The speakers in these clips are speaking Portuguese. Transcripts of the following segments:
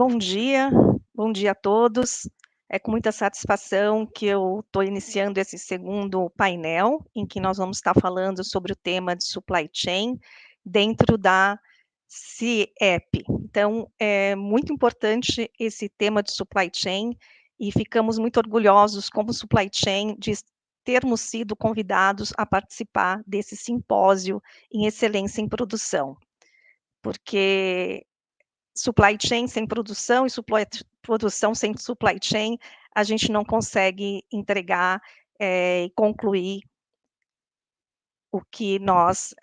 Bom dia a todos. É com muita satisfação que eu estou iniciando esse segundo painel, em que nós vamos estar falando sobre o tema de supply chain dentro da CIEP. Então, é muito importante esse tema de supply chain e ficamos muito orgulhosos, como supply chain, de termos sido convidados a participar desse simpósio em excelência em produção, porque supply chain sem produção e produção sem supply chain, a gente não consegue entregar e concluir o que nós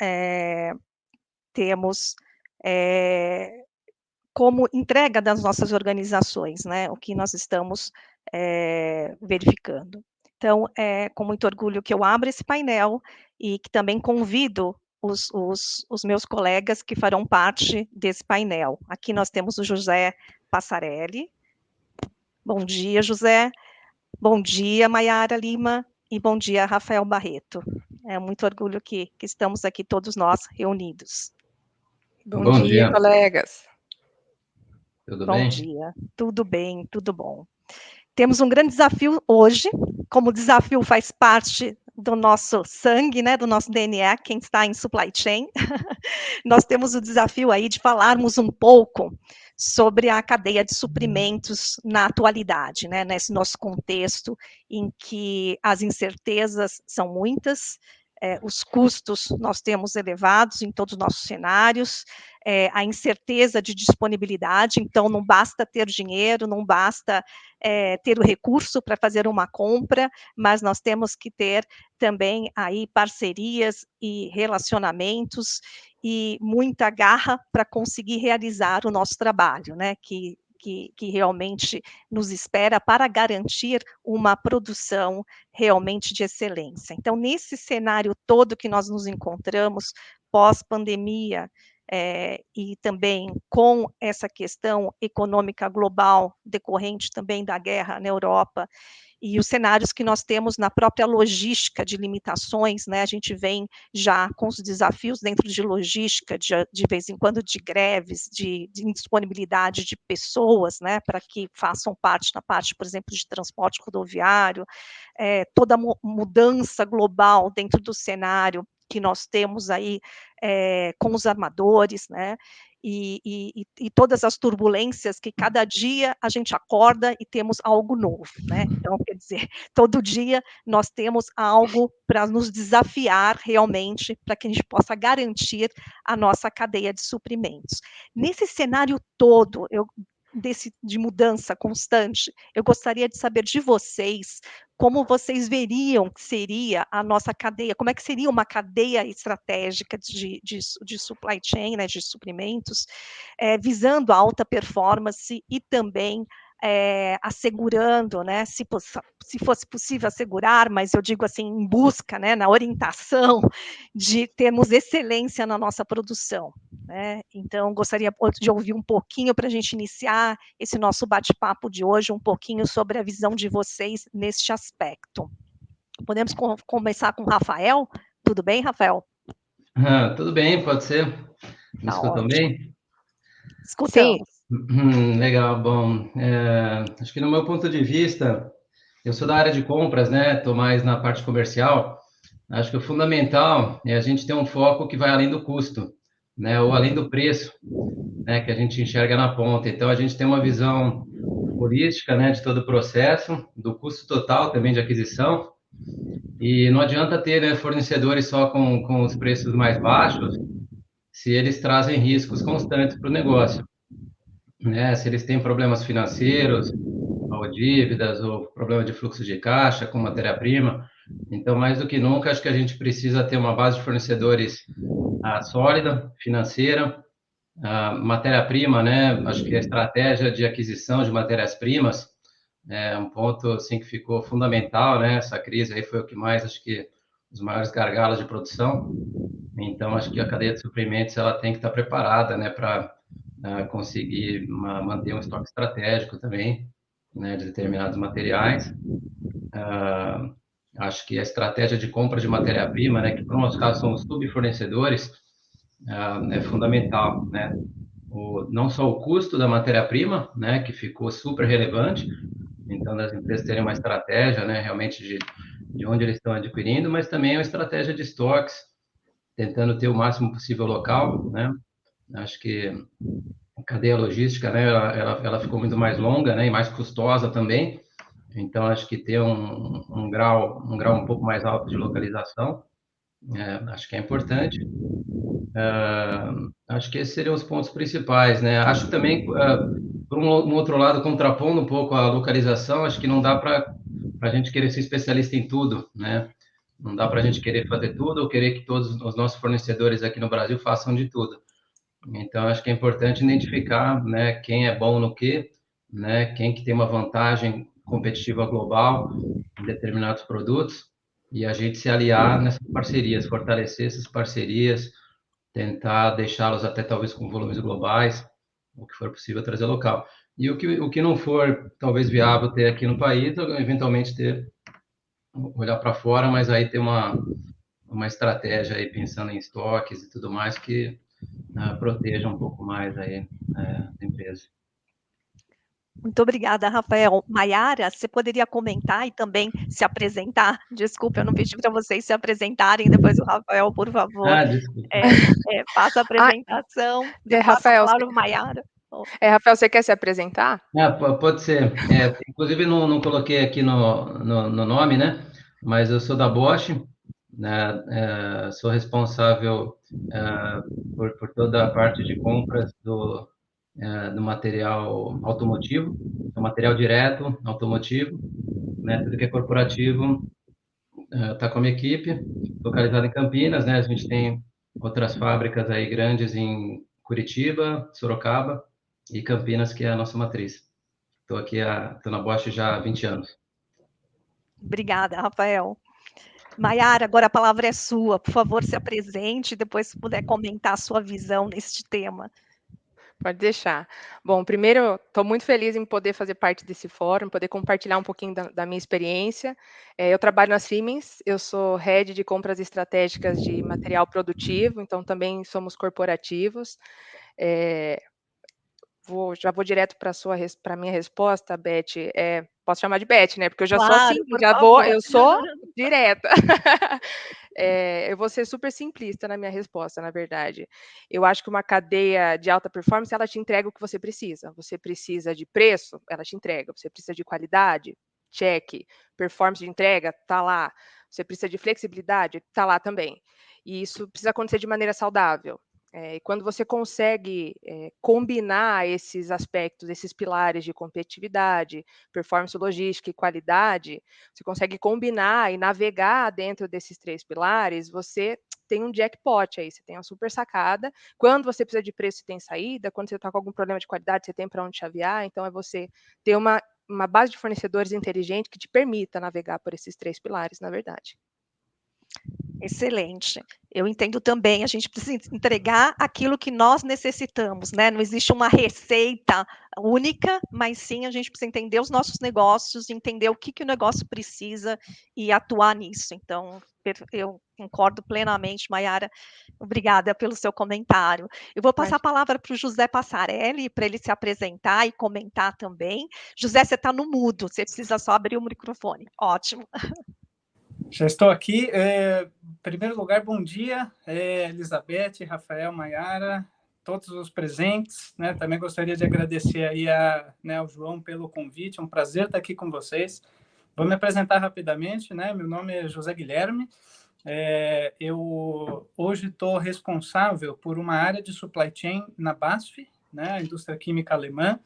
temos como entrega das nossas organizações, né? O que nós estamos verificando. Então, é com muito orgulho que eu abro esse painel e que também convido os meus colegas que farão parte desse painel. Aqui nós temos o José Passarelli. Bom dia, José. Bom dia, Maiara Lima. E bom dia, Rafael Barreto. É muito orgulho que estamos aqui todos nós reunidos. Bom dia, colegas. Tudo Bom bem? dia. Tudo bem, tudo bom. Temos um grande desafio hoje, como o desafio faz parte do nosso sangue, né, do nosso DNA, quem está em supply chain. Nós temos o desafio aí de falarmos um pouco sobre a cadeia de suprimentos na atualidade, né, nesse nosso contexto em que as incertezas são muitas, os custos nós temos elevados em todos os nossos cenários, a incerteza de disponibilidade, então não basta ter dinheiro, não basta ter o recurso para fazer uma compra, mas nós temos que ter também aí parcerias e relacionamentos e muita garra para conseguir realizar o nosso trabalho, né, que realmente nos espera para garantir uma produção realmente de excelência. Então, nesse cenário todo que nós nos encontramos, pós-pandemia, e também com essa questão econômica global decorrente também da guerra na Europa, e os cenários que nós temos na própria logística de limitações, né, a gente vem já com os desafios dentro de logística, de vez em quando de greves, de indisponibilidade de pessoas, né, para que façam parte, na parte, por exemplo, de transporte rodoviário, toda a mudança global dentro do cenário que nós temos aí com os armadores, né, e todas as turbulências que cada dia a gente acorda e temos algo novo, né? Então, quer dizer, todo dia nós temos algo para nos desafiar realmente, para que a gente possa garantir a nossa cadeia de suprimentos. Nesse cenário todo, de mudança constante, eu gostaria de saber de vocês como vocês veriam que seria a nossa cadeia, como é que seria uma cadeia estratégica de supply chain, né, de suprimentos, visando a alta performance e também assegurando, né, se fosse possível assegurar, mas eu digo assim, em busca, né, na orientação de termos excelência na nossa produção, né? Então, gostaria de ouvir um pouquinho para a gente iniciar esse nosso bate-papo de hoje, um pouquinho sobre a visão de vocês neste aspecto. Podemos começar com o Rafael? Tudo bem, Rafael? Tudo bem, pode ser. Me Tá escutam ótimo. bem? Escutamos. Legal, bom. Acho que no meu ponto de vista, eu sou da área de compras, né? Estou mais na parte comercial. Acho que o fundamental é a gente ter um foco que vai além do custo, né? Ou além do preço, né? Que a gente enxerga na ponta. Então, a gente tem uma visão holística, né? De todo o processo, do custo total também de aquisição. E não adianta ter, né, fornecedores só com os preços mais baixos, se eles trazem riscos constantes para o negócio, né? Se eles têm problemas financeiros, ou dívidas, ou problema de fluxo de caixa com matéria-prima. Então, mais do que nunca, acho que a gente precisa ter uma base de fornecedores sólida, financeira, matéria-prima, né? Acho que a estratégia de aquisição de matérias-primas é um ponto assim que ficou fundamental, né? Essa crise aí foi o que mais, acho que os maiores gargalos de produção. Então, acho que a cadeia de suprimentos ela tem que estar preparada, né, para conseguir manter um estoque estratégico também, né, de determinados materiais. Acho que a estratégia de compra de matéria-prima, né, que para o nosso caso são os subfornecedores, é fundamental, né? não só o custo da matéria-prima, né, que ficou super relevante, então das empresas terem uma estratégia, né, realmente de onde eles estão adquirindo, mas também uma estratégia de estoques, tentando ter o máximo possível local, né? Acho que a cadeia logística, né, ela ficou muito mais longa, né, e mais custosa também. Então acho que ter um grau um pouco mais alto de localização, acho que é importante. Acho que esses seriam os pontos principais, né? Acho também, por um outro lado, contrapondo um pouco a localização, acho que não dá para a gente querer ser especialista em tudo, né? Não dá para a gente querer fazer tudo ou querer que todos os nossos fornecedores aqui no Brasil façam de tudo. Então, acho que é importante identificar, né, quem é bom no quê, né, quem que tem uma vantagem competitiva global em determinados produtos e a gente se aliar nessas parcerias, fortalecer essas parcerias, tentar deixá-los até talvez com volumes globais, o que for possível trazer local. E o que não for talvez viável ter aqui no país, eventualmente ter olhar para fora, mas aí ter uma estratégia aí pensando em estoques e tudo mais que proteja um pouco mais aí a empresa. Muito obrigada, Rafael. Maiara, você poderia comentar e também se apresentar? Desculpa, eu não pedi para vocês se apresentarem, depois o Rafael, por favor, Desculpa. faça a apresentação, passa a Rafael, palavra para Maiara. Rafael, você quer se apresentar? Pode ser. Inclusive, não coloquei aqui no nome, né? Mas eu sou da Bosch, né? Sou responsável por toda a parte de compras do material automotivo, do material direto automotivo, né? Tudo que é corporativo está com a minha equipe, localizada em Campinas, né? A gente tem outras fábricas aí grandes em Curitiba, Sorocaba e Campinas, que é a nossa matriz. Estou na Bosch já há 20 anos. Obrigada, Rafael. Maiara, agora a palavra é sua. Por favor, se apresente, depois se puder comentar a sua visão neste tema. Pode deixar. Bom, primeiro, estou muito feliz em poder fazer parte desse fórum, poder compartilhar um pouquinho da minha experiência. Eu trabalho na Siemens, eu sou head de compras estratégicas de material produtivo, então também somos corporativos. Já vou direto para a minha resposta, Beth. Posso chamar de Beth, né? Porque eu já sou assim, Claro, por eu favor. sou direta. Eu vou ser super simplista na minha resposta, na verdade. Eu acho que uma cadeia de alta performance, ela te entrega o que você precisa. Você precisa de preço, ela te entrega. Você precisa de qualidade, check. Performance de entrega, tá lá. Você precisa de flexibilidade, tá lá também. E isso precisa acontecer de maneira saudável. E quando você consegue combinar esses aspectos, esses pilares de competitividade, performance logística e qualidade, você consegue combinar e navegar dentro desses 3 pilares, você tem um jackpot aí, você tem uma super sacada. Quando você precisa de preço, você tem saída. Quando você está com algum problema de qualidade, você tem para onde chavear. Então, é você ter uma base de fornecedores inteligente que te permita navegar por esses 3 pilares, na verdade. Excelente. Eu entendo também, a gente precisa entregar aquilo que nós necessitamos, né? Não existe uma receita única, mas sim a gente precisa entender os nossos negócios, entender o que o negócio precisa e atuar nisso. Então, eu concordo plenamente, Maiara. Obrigada pelo seu comentário. Eu vou passar a palavra para o José Passarelli, para ele se apresentar e comentar também. José, você está no mudo, você precisa só abrir o microfone. Ótimo. Já estou aqui. Em primeiro lugar, bom dia, Elizabeth, Rafael, Maiara, todos os presentes, né? Também gostaria de agradecer aí ao João pelo convite, é um prazer estar aqui com vocês. Vou me apresentar rapidamente, né? Meu nome é José Guilherme, eu hoje estou responsável por uma área de supply chain na BASF, né, a indústria química alemã.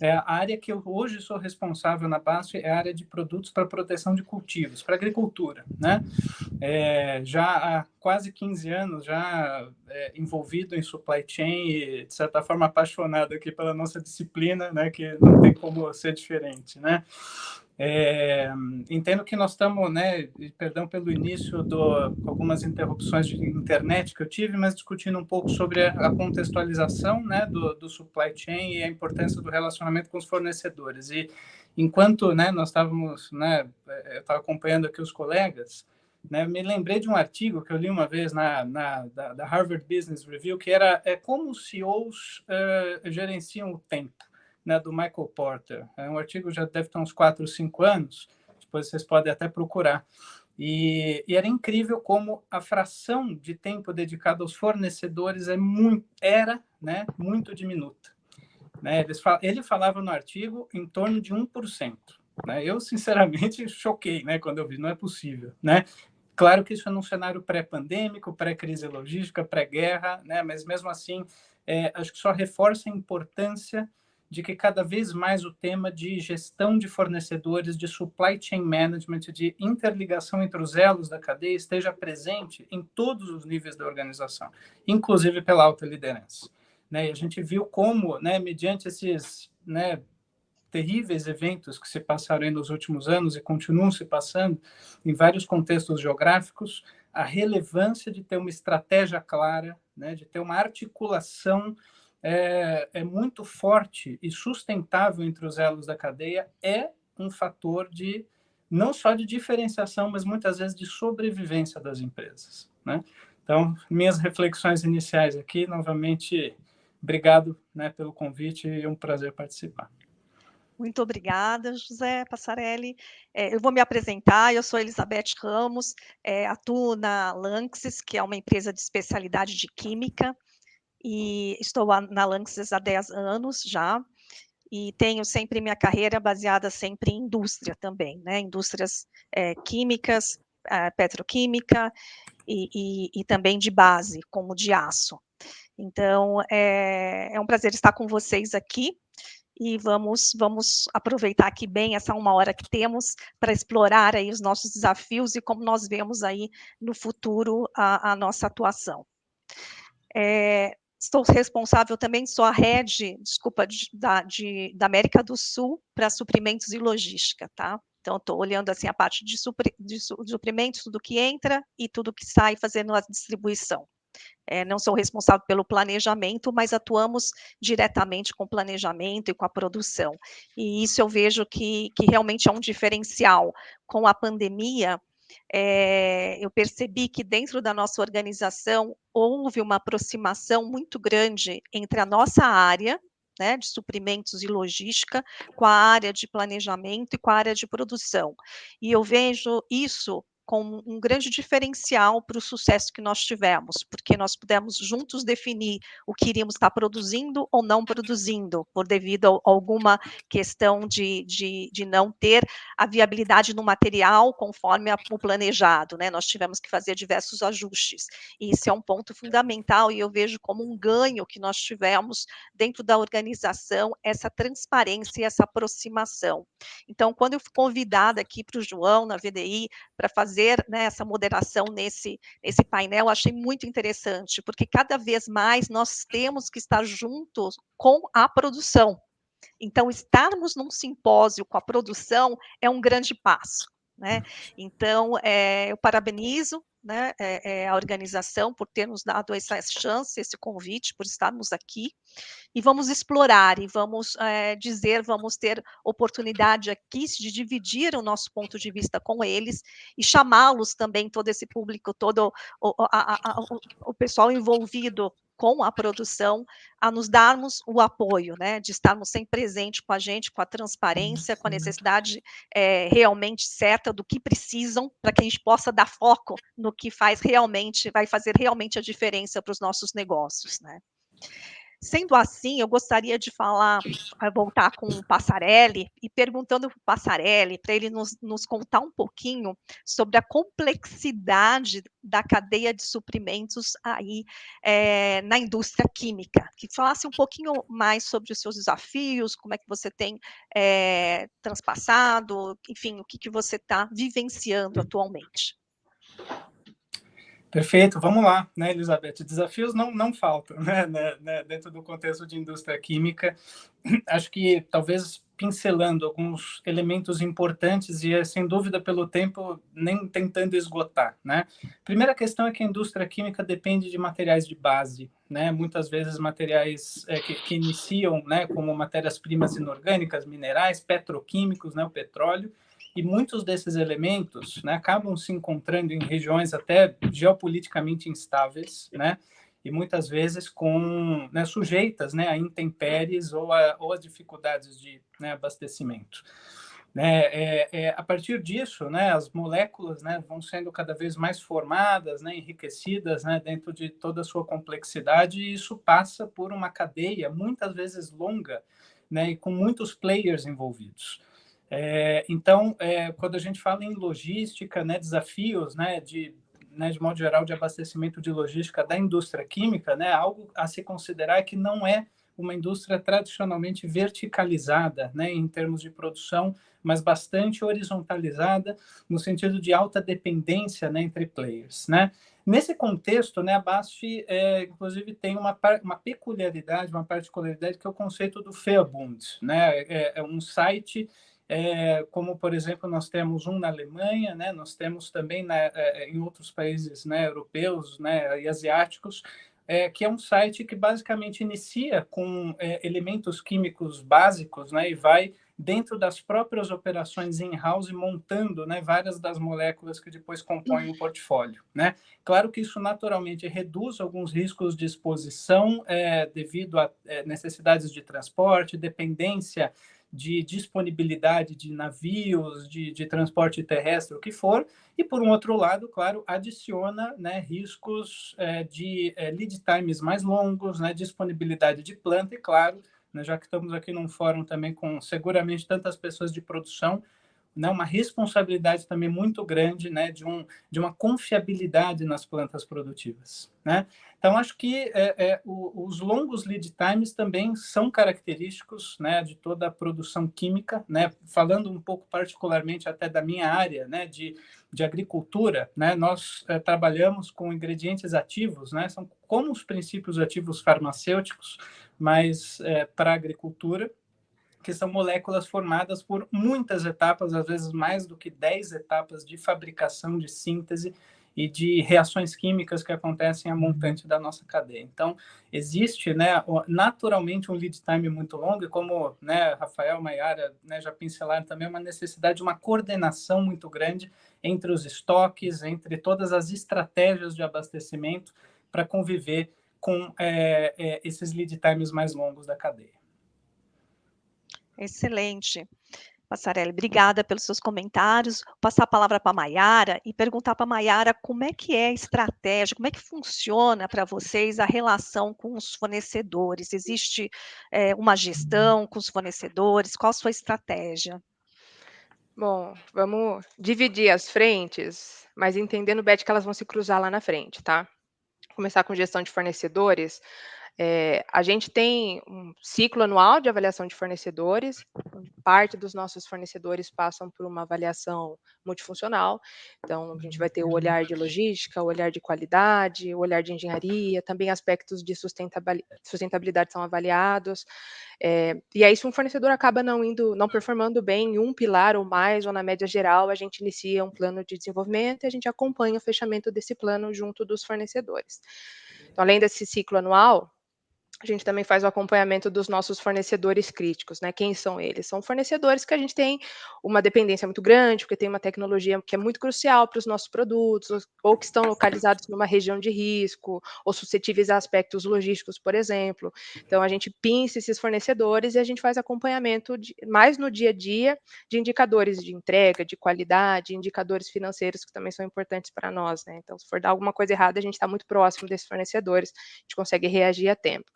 A área que eu hoje sou responsável na BASF é a área de produtos para proteção de cultivos, para agricultura, né? Já há quase 15 anos, já envolvido em supply chain e, de certa forma, apaixonado aqui pela nossa disciplina, né, que não tem como ser diferente, né? Entendo que nós estamos, né, perdão pelo início com algumas interrupções de internet que eu tive, mas discutindo um pouco sobre a contextualização, né, do supply chain e a importância do relacionamento com os fornecedores. E enquanto, né, nós estávamos, né, eu estava acompanhando aqui os colegas, né? Me lembrei de um artigo que eu li uma vez da Harvard Business Review, que era como os CEOs gerenciam o tempo, né, do Michael Porter. É um artigo já deve ter uns 4 ou 5 anos, depois vocês podem até procurar. E era incrível como a fração de tempo dedicada aos fornecedores era, né, muito diminuta. Né? Ele falava no artigo em torno de 1%. Né? Eu, sinceramente, choquei, né, quando eu vi, não é possível. Né? Claro que isso é num cenário pré-pandêmico, pré-crise logística, pré-guerra, né? Mas mesmo assim, acho que só reforça a importância de que cada vez mais o tema de gestão de fornecedores, de supply chain management, de interligação entre os elos da cadeia esteja presente em todos os níveis da organização, inclusive pela alta liderança. Né? E a gente viu como, né, mediante esses, né, terríveis eventos que se passaram nos últimos anos e continuam se passando em vários contextos geográficos, a relevância de ter uma estratégia clara, né, de ter uma articulação muito forte e sustentável entre os elos da cadeia é um fator de não só de diferenciação, mas muitas vezes de sobrevivência das empresas. Né? Então, minhas reflexões iniciais aqui, novamente, obrigado, né, pelo convite e é um prazer participar. Muito obrigada, José Passarelli. Eu vou me apresentar, eu sou Elizabeth Ramos, atuo na Lanxess, que é uma empresa de especialidade de química, e estou na Lanxess há 10 anos já, e tenho sempre minha carreira baseada sempre em indústria também, né? Indústrias químicas, petroquímica e também de base, como de aço. Então, é um prazer estar com vocês aqui. E vamos aproveitar aqui bem essa 1 hora que temos para explorar aí os nossos desafios e como nós vemos aí no futuro a nossa atuação. Estou responsável também, sou a head, da América do Sul para suprimentos e logística, tá? Então, estou olhando assim a parte de suprimentos, tudo que entra e tudo que sai fazendo a distribuição. Não sou responsável pelo planejamento, mas atuamos diretamente com o planejamento e com a produção. E isso eu vejo que realmente é um diferencial. Com a pandemia, eu percebi que dentro da nossa organização houve uma aproximação muito grande entre a nossa área, né, de suprimentos e logística, com a área de planejamento e com a área de produção. E eu vejo isso como um grande diferencial para o sucesso que nós tivemos, porque nós pudemos juntos definir o que iríamos estar produzindo ou não produzindo, por devido a alguma questão de não ter a viabilidade no material conforme o planejado, né? Nós tivemos que fazer diversos ajustes, e isso é um ponto fundamental, e eu vejo como um ganho que nós tivemos dentro da organização, essa transparência e essa aproximação. Então, quando eu fui convidada aqui para o João, na VDI, para fazer, né, essa moderação nesse painel, achei muito interessante, porque cada vez mais nós temos que estar juntos com a produção. Então, estarmos num simpósio com a produção é um grande passo, né? Então, eu parabenizo, né, a organização por ter nos dado essa chance, esse convite, por estarmos aqui, e vamos explorar, e vamos vamos ter oportunidade aqui de dividir o nosso ponto de vista com eles, e chamá-los também, todo esse público, todo o pessoal envolvido com a produção, a nos darmos o apoio, né, de estarmos sempre presente com a gente, com a transparência, com a necessidade realmente certa do que precisam, para que a gente possa dar foco no que vai fazer realmente a diferença para os nossos negócios, né. Sendo assim, eu gostaria de voltar com o Passarelli, e perguntando para o Passarelli, para ele nos contar um pouquinho sobre a complexidade da cadeia de suprimentos aí na indústria química, que falasse um pouquinho mais sobre os seus desafios, como é que você tem transpassado, enfim, o que você está vivenciando atualmente. Perfeito, vamos lá, né, Elizabeth? Desafios não faltam, né, dentro do contexto de indústria química. Acho que talvez pincelando alguns elementos importantes e, sem dúvida, pelo tempo, nem tentando esgotar, né? Primeira questão é que a indústria química depende de materiais de base, né? Muitas vezes materiais que iniciam, né, como matérias-primas inorgânicas, minerais, petroquímicos, né, o petróleo, e muitos desses elementos, né, acabam se encontrando em regiões até geopoliticamente instáveis, né, e muitas vezes com, né, sujeitas, né, a intempéries ou a dificuldades de, né, abastecimento. A partir disso, né, as moléculas, né, vão sendo cada vez mais formadas, né, enriquecidas, né, dentro de toda a sua complexidade, e isso passa por uma cadeia muitas vezes longa, né, e com muitos players envolvidos. Então, quando a gente fala em logística, né, desafios, né, de modo geral, de abastecimento de logística da indústria química, né, algo a se considerar que não é uma indústria tradicionalmente verticalizada, né, em termos de produção, mas bastante horizontalizada, no sentido de alta dependência, né, entre players, né? Nesse contexto, né, a BASF, inclusive, tem uma peculiaridade, uma particularidade, que é o conceito do Verbund, né? É um site, como, por exemplo, nós temos um na Alemanha, né? Nós temos também em outros países, né, europeus, né, e asiáticos, que é um site que basicamente inicia com elementos químicos básicos, né, e vai dentro das próprias operações in-house montando, né, várias das moléculas que depois compõem um portfólio, né? Claro que isso naturalmente reduz alguns riscos de exposição devido a necessidades de transporte, dependência de disponibilidade de navios, de transporte terrestre, o que for, e, por um outro lado, claro, adiciona, né, riscos de lead times mais longos, né, disponibilidade de planta e, claro, né, já que estamos aqui num fórum também com seguramente tantas pessoas de produção, né, uma responsabilidade também muito grande, né, de uma confiabilidade nas plantas produtivas, né? Então, acho que os longos lead times também são característicos, né, de toda a produção química, né? Falando um pouco particularmente até da minha área, né, de agricultura, né? Nós trabalhamos com ingredientes ativos, né? São como os princípios ativos farmacêuticos, mas para a agricultura, que são moléculas formadas por muitas etapas, às vezes mais do que 10 etapas de fabricação, de síntese e de reações químicas que acontecem a montante da nossa cadeia. Então, existe, né, naturalmente um lead time muito longo, e como, né, Rafael, Maiara, né, já pincelaram também, uma necessidade de uma coordenação muito grande entre os estoques, entre todas as estratégias de abastecimento para conviver com esses lead times mais longos da cadeia. Excelente. Passarelli, obrigada pelos seus comentários. Vou passar a palavra para a Maiara e perguntar para a Maiara como é que é a estratégia, como é que funciona para vocês a relação com os fornecedores? Existe uma gestão com os fornecedores? Qual a sua estratégia? Bom, vamos dividir as frentes, mas entendendo, Beth, que elas vão se cruzar lá na frente, tá? Começar com gestão de fornecedores. A gente tem um ciclo anual de avaliação de fornecedores, parte dos nossos fornecedores passam por uma avaliação multifuncional, então a gente vai ter o olhar de logística, o olhar de qualidade, o olhar de engenharia, também aspectos de sustentabilidade são avaliados, e aí se um fornecedor acaba não performando bem em um pilar ou mais, ou na média geral, a gente inicia um plano de desenvolvimento e a gente acompanha o fechamento desse plano junto dos fornecedores. Então, além desse ciclo anual, a gente também faz o acompanhamento dos nossos fornecedores críticos, né? Quem são eles? São fornecedores que a gente tem uma dependência muito grande, porque tem uma tecnologia que é muito crucial para os nossos produtos, ou que estão localizados numa região de risco, ou suscetíveis a aspectos logísticos, por exemplo. Então, a gente pinça esses fornecedores e a gente faz acompanhamento mais no dia a dia de indicadores de entrega, de qualidade, indicadores financeiros que também são importantes para nós, né? Então, se for dar alguma coisa errada, a gente está muito próximo desses fornecedores, a gente consegue reagir a tempo.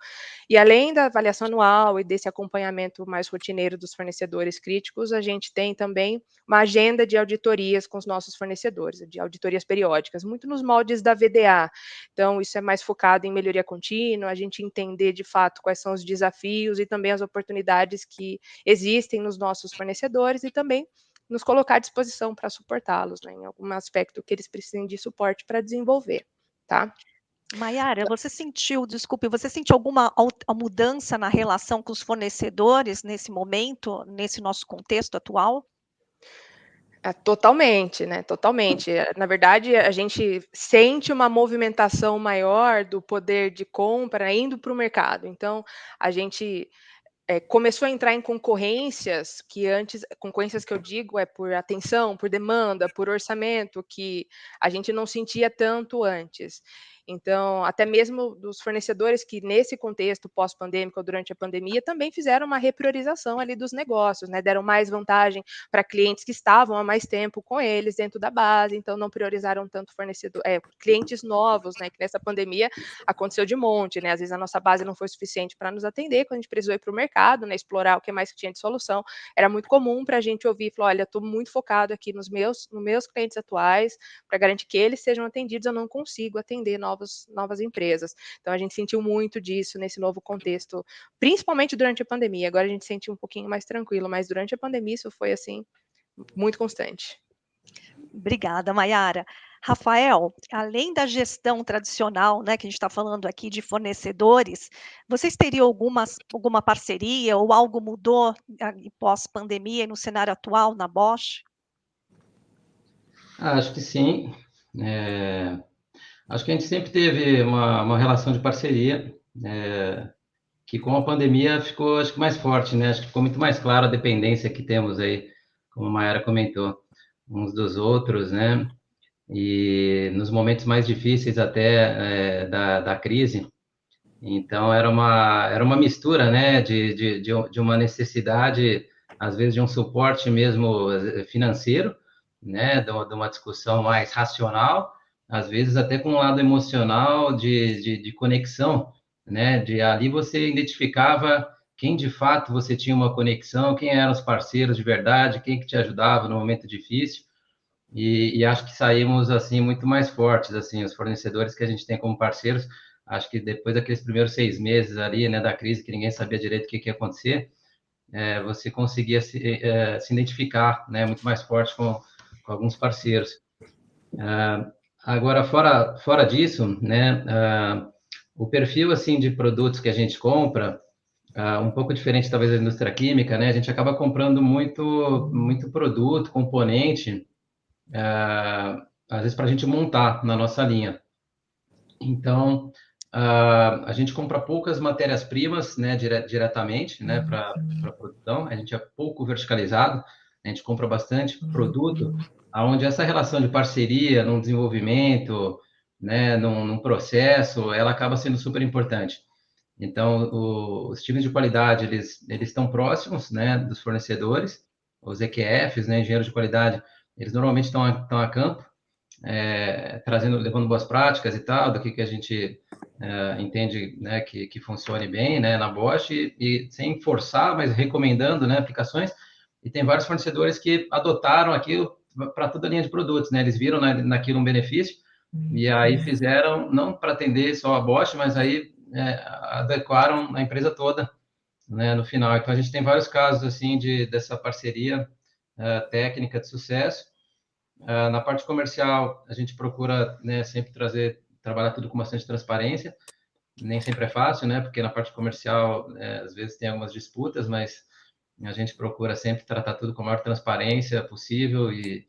E além da avaliação anual e desse acompanhamento mais rotineiro dos fornecedores críticos, a gente tem também uma agenda de auditorias com os nossos fornecedores, de auditorias periódicas, muito nos moldes da VDA. Então, isso é mais focado em melhoria contínua, a gente entender de fato quais são os desafios e também as oportunidades que existem nos nossos fornecedores e também nos colocar à disposição para suportá-los, né, em algum aspecto que eles precisem de suporte para desenvolver, tá? Maiara, você sentiu alguma mudança na relação com os fornecedores nesse momento, nesse nosso contexto atual? Totalmente, né, totalmente. Na verdade, a gente sente uma movimentação maior do poder de compra indo para o mercado. Então, a gente começou a entrar em concorrências que eu digo por atenção, por demanda, por orçamento, que a gente não sentia tanto antes. Então, até mesmo dos fornecedores que nesse contexto pós-pandêmico ou durante a pandemia também fizeram uma repriorização ali dos negócios, né? Deram mais vantagem para clientes que estavam há mais tempo com eles dentro da base, então não priorizaram tanto clientes novos, né? Que nessa pandemia aconteceu de monte, né? Às vezes a nossa base não foi suficiente para nos atender, quando a gente precisou ir para o mercado, né? Explorar o que mais que tinha de solução, era muito comum para a gente ouvir, falar, olha, estou muito focado aqui nos meus clientes atuais, para garantir que eles sejam atendidos, eu não consigo atender novas empresas. Então, a gente sentiu muito disso nesse novo contexto, principalmente durante a pandemia. Agora a gente sentiu um pouquinho mais tranquilo, mas durante a pandemia isso foi, assim, muito constante. Obrigada, Maiara. Rafael, além da gestão tradicional, né, que a gente está falando aqui de fornecedores, vocês teriam alguma parceria ou algo mudou pós-pandemia e no cenário atual na Bosch? Acho que sim. Acho que a gente sempre teve uma relação de parceria, que com a pandemia ficou, acho que mais forte, né? Acho que ficou muito mais clara a dependência que temos aí, como a Mayara comentou, uns dos outros, né? E nos momentos mais difíceis até da crise. Então, era uma mistura, né? De uma necessidade, às vezes, de um suporte mesmo financeiro, né? De uma discussão mais racional, às vezes até com um lado emocional de conexão, né? De ali você identificava quem de fato você tinha uma conexão, quem eram os parceiros de verdade, quem que te ajudava no momento difícil. E acho que saímos assim muito mais fortes, assim, os fornecedores que a gente tem como parceiros. Acho que depois daqueles primeiros 6 meses ali, né, da crise, que ninguém sabia direito o que ia acontecer, você conseguia se identificar, né, muito mais forte com alguns parceiros. Agora, fora disso, né, o perfil assim de produtos que a gente compra, um pouco diferente talvez da indústria química, né, a gente acaba comprando muito produto, componente, às vezes para a gente montar na nossa linha. Então, a gente compra poucas matérias-primas, né, diretamente, né, para a produção. A gente é pouco verticalizado. A gente compra bastante produto, aonde essa relação de parceria, num desenvolvimento, né, num processo, ela acaba sendo super importante. Então, os times de qualidade, eles estão próximos, né, dos fornecedores. Os EQFs, né, engenheiros de qualidade, eles normalmente estão a campo, levando boas práticas e tal, do que a gente entende, né, que funcione bem, né, na Bosch, e sem forçar, mas recomendando, né, aplicações. E tem vários fornecedores que adotaram aquilo para toda a linha de produtos, né, eles viram naquilo um benefício, e aí fizeram, não para atender só a Bosch, mas aí adequaram a empresa toda, né, no final. Então, a gente tem vários casos, assim, dessa parceria técnica de sucesso. Na parte comercial, a gente procura, né, sempre trabalhar tudo com bastante transparência. Nem sempre é fácil, né, porque na parte comercial, às vezes tem algumas disputas, mas a gente procura sempre tratar tudo com a maior transparência possível e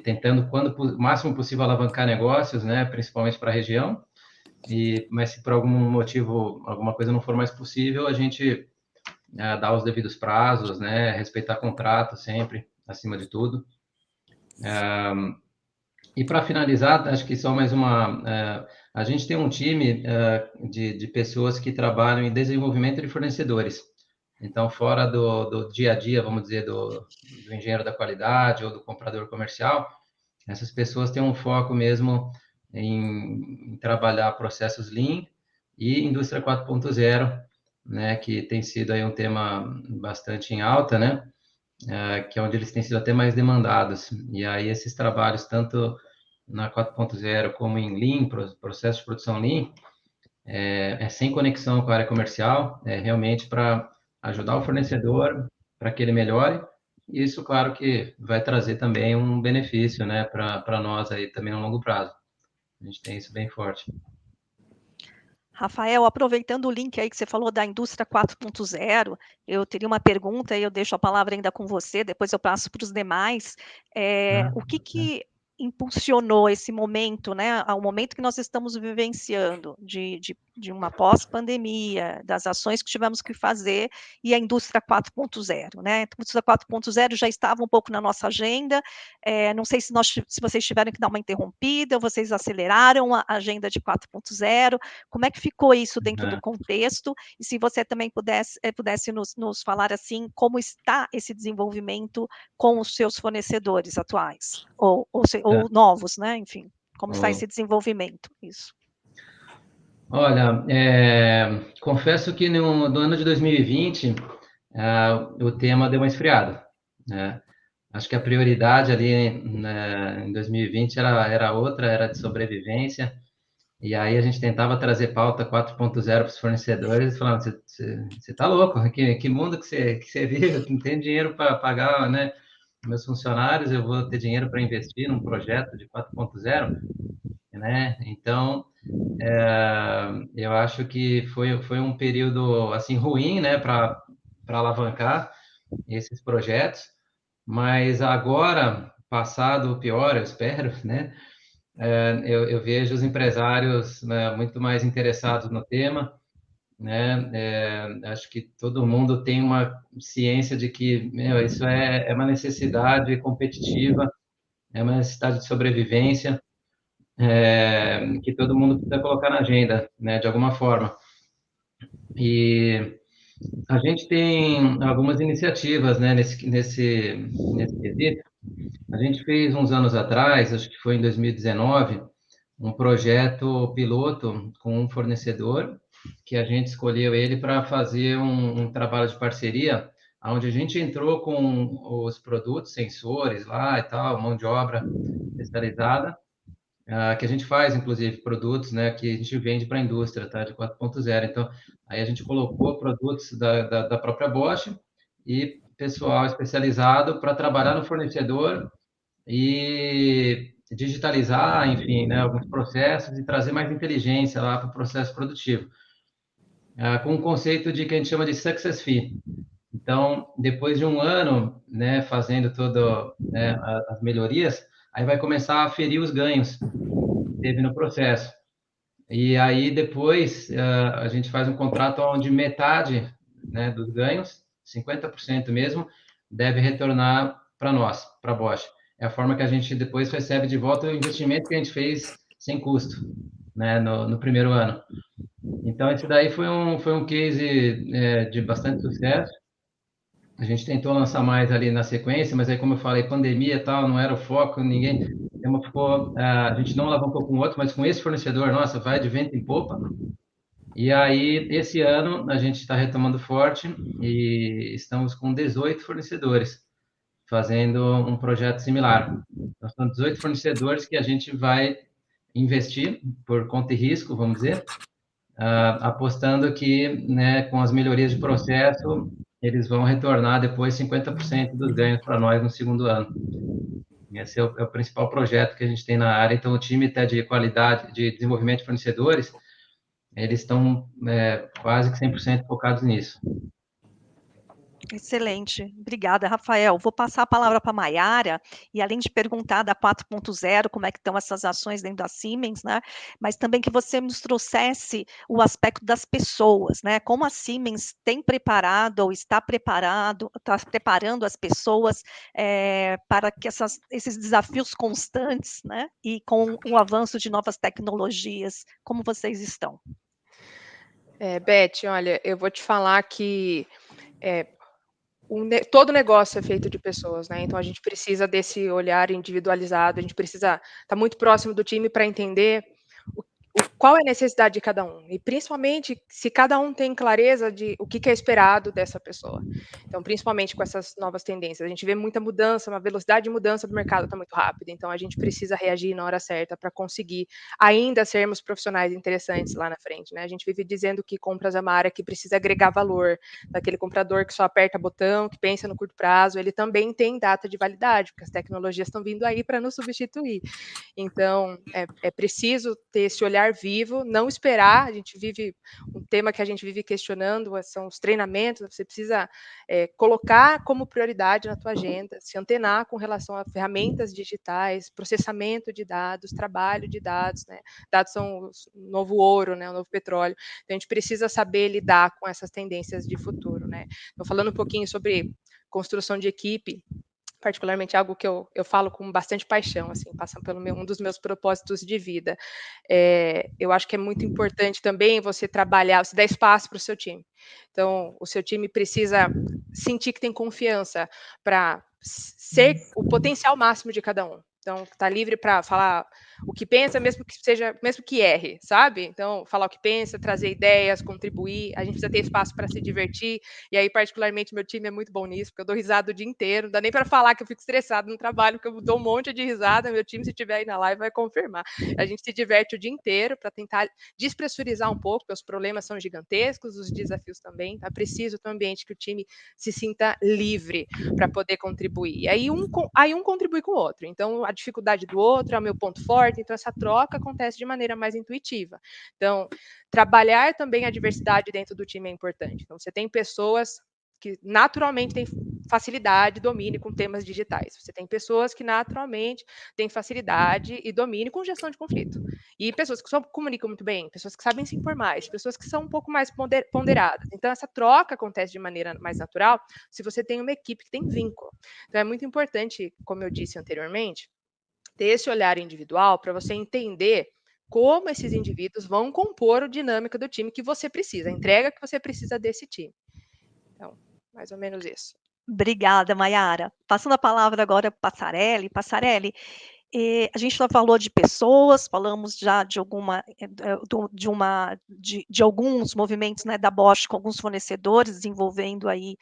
tentando, quando o máximo possível, alavancar negócios, né, principalmente para a região. Mas se por algum motivo alguma coisa não for mais possível, a gente dá os devidos prazos, né, respeitar contrato sempre, acima de tudo. E para finalizar, acho que só mais a gente tem um time de pessoas que trabalham em desenvolvimento de fornecedores. Então, fora do dia a dia, vamos dizer, do engenheiro da qualidade ou do comprador comercial, essas pessoas têm um foco mesmo em trabalhar processos Lean e indústria 4.0, né, que tem sido aí um tema bastante em alta, né, que é onde eles têm sido até mais demandados. E aí esses trabalhos, tanto na 4.0 como em Lean, processo de produção Lean, sem conexão com a área comercial, é realmente para ajudar o fornecedor para que ele melhore. E isso, claro, que vai trazer também um benefício, né, para nós aí também no longo prazo. A gente tem isso bem forte. Rafael, aproveitando o link aí que você falou da indústria 4.0, eu teria uma pergunta e eu deixo a palavra ainda com você, depois eu passo para os demais. O que impulsionou esse momento, né, ao momento que nós estamos vivenciando, de de uma pós-pandemia, das ações que tivemos que fazer, e a indústria 4.0, né? A indústria 4.0 já estava um pouco na nossa agenda, não sei se vocês tiveram que dar uma interrompida, ou vocês aceleraram a agenda de 4.0, como é que ficou isso dentro do contexto, e se você também pudesse nos falar, assim, como está esse desenvolvimento com os seus fornecedores atuais, ou novos, né? Enfim, como está esse desenvolvimento, isso. Olha, confesso que no ano de 2020, o tema deu uma esfriada, né? Acho que a prioridade ali, né, em 2020 era outra, era de sobrevivência, e aí a gente tentava trazer pauta 4.0 para os fornecedores, e falando, você tá louco? Que mundo que você vive? Não tem dinheiro para pagar, né, meus funcionários, eu vou ter dinheiro para investir num projeto de 4.0, né? Então, eu acho que foi um período assim ruim, né, para alavancar esses projetos, mas agora, passado o pior, eu espero, né, eu vejo os empresários, né, muito mais interessados no tema, né, acho que todo mundo tem uma ciência de que, isso é uma necessidade competitiva, é uma necessidade de sobrevivência, que todo mundo precisa colocar na agenda, né, de alguma forma. E a gente tem algumas iniciativas, né, nesse quesito. A gente fez uns anos atrás, acho que foi em 2019, um projeto piloto com um fornecedor, que a gente escolheu ele para fazer um trabalho de parceria, onde a gente entrou com os produtos, sensores lá e tal, mão de obra especializada, que a gente faz, inclusive, produtos, né, que a gente vende para a indústria, tá, de 4.0. Então, aí a gente colocou produtos da própria Bosch e pessoal especializado para trabalhar no fornecedor e digitalizar, enfim, né, alguns processos e trazer mais inteligência lá para o processo produtivo, com um conceito de que a gente chama de success fee. Então, depois de um ano, né, fazendo todo, né, as melhorias, aí vai começar a aferir os ganhos que teve no processo. E aí depois a gente faz um contrato onde metade, né, dos ganhos, 50% mesmo, deve retornar para nós, para a Bosch. É a forma que a gente depois recebe de volta o investimento que a gente fez sem custo, né, no primeiro ano. Então, esse daí foi um case de bastante sucesso. A gente tentou lançar mais ali na sequência, mas aí, como eu falei, pandemia e tal, não era o foco, ninguém. A gente não alavancou com o outro, mas com esse fornecedor, nossa, vai de vento em popa. E aí, esse ano, a gente está retomando forte e estamos com 18 fornecedores fazendo um projeto similar. Então, são 18 fornecedores que a gente vai investir por conta e risco, vamos dizer, apostando que, né, com as melhorias de processo, eles vão retornar depois 50% dos ganhos para nós no segundo ano. Esse é o principal projeto que a gente tem na área. Então, o time até de qualidade, de desenvolvimento de fornecedores, eles estão quase que 100% focados nisso. Excelente, obrigada, Rafael. Vou passar a palavra para a Maiara, e além de perguntar da 4.0, como é que estão essas ações dentro da Siemens, né? Mas também que você nos trouxesse o aspecto das pessoas, né? Como a Siemens tem preparado ou está preparando as pessoas para que esses desafios constantes, né? E com o avanço de novas tecnologias, como vocês estão? Beth, olha, eu vou te falar que todo negócio é feito de pessoas, né? Então a gente precisa desse olhar individualizado, a gente precisa estar muito próximo do time para entender qual é a necessidade de cada um, e principalmente se cada um tem clareza de o que é esperado dessa pessoa. Então, principalmente com essas novas tendências, a gente vê muita mudança, uma velocidade de mudança do mercado está muito rápida, então a gente precisa reagir na hora certa para conseguir ainda sermos profissionais interessantes lá na frente, né? A gente vive dizendo que compras é uma área que precisa agregar valor, daquele comprador que só aperta botão, que pensa no curto prazo, ele também tem data de validade, porque as tecnologias estão vindo aí para nos substituir. Então, é preciso ter esse olhar vivo proativo, não esperar. A gente vive um tema que a gente vive questionando, são os treinamentos. Você precisa colocar como prioridade na tua agenda, se antenar com relação a ferramentas digitais, processamento de dados, trabalho de dados, né? Dados são o novo ouro, né? O novo petróleo. Então, a gente precisa saber lidar com essas tendências de futuro, né? Então, falando um pouquinho sobre construção de equipe, particularmente algo que eu falo com bastante paixão, assim, passa pelo um dos meus propósitos de vida. Eu acho que é muito importante também você trabalhar, você dar espaço para o seu time. Então, o seu time precisa sentir que tem confiança para ser o potencial máximo de cada um. Então, está livre para falar o que pensa, mesmo que erre, sabe? Então, falar o que pensa, trazer ideias, contribuir. A gente precisa ter espaço para se divertir. E aí, particularmente, meu time é muito bom nisso, porque eu dou risada o dia inteiro. Não dá nem para falar que eu fico estressado no trabalho, porque eu dou um monte de risada. Meu time, se estiver aí na live, vai confirmar. A gente se diverte o dia inteiro para tentar despressurizar um pouco, porque os problemas são gigantescos, os desafios também. É preciso ter um ambiente que o time se sinta livre para poder contribuir. E aí um contribui com o outro. Então, a dificuldade do outro é o meu ponto forte, então essa troca acontece de maneira mais intuitiva. Então, trabalhar também a diversidade dentro do time é importante. Então, você tem pessoas que naturalmente têm facilidade e domínio com temas digitais. Você tem pessoas que naturalmente têm facilidade e domínio com gestão de conflito. E pessoas que comunicam muito bem, pessoas que sabem se informar, pessoas que são um pouco mais ponderadas. Então, essa troca acontece de maneira mais natural se você tem uma equipe que tem vínculo. Então, é muito importante, como eu disse anteriormente, ter esse olhar individual para você entender como esses indivíduos vão compor a dinâmica do time que você precisa, a entrega que você precisa desse time. Então, mais ou menos isso. Obrigada, Maiara. Passando a palavra agora para Passarelli. Passarelli, a gente já falou de pessoas, falamos já de alguns movimentos, né, da Bosch com alguns fornecedores, desenvolvendo aí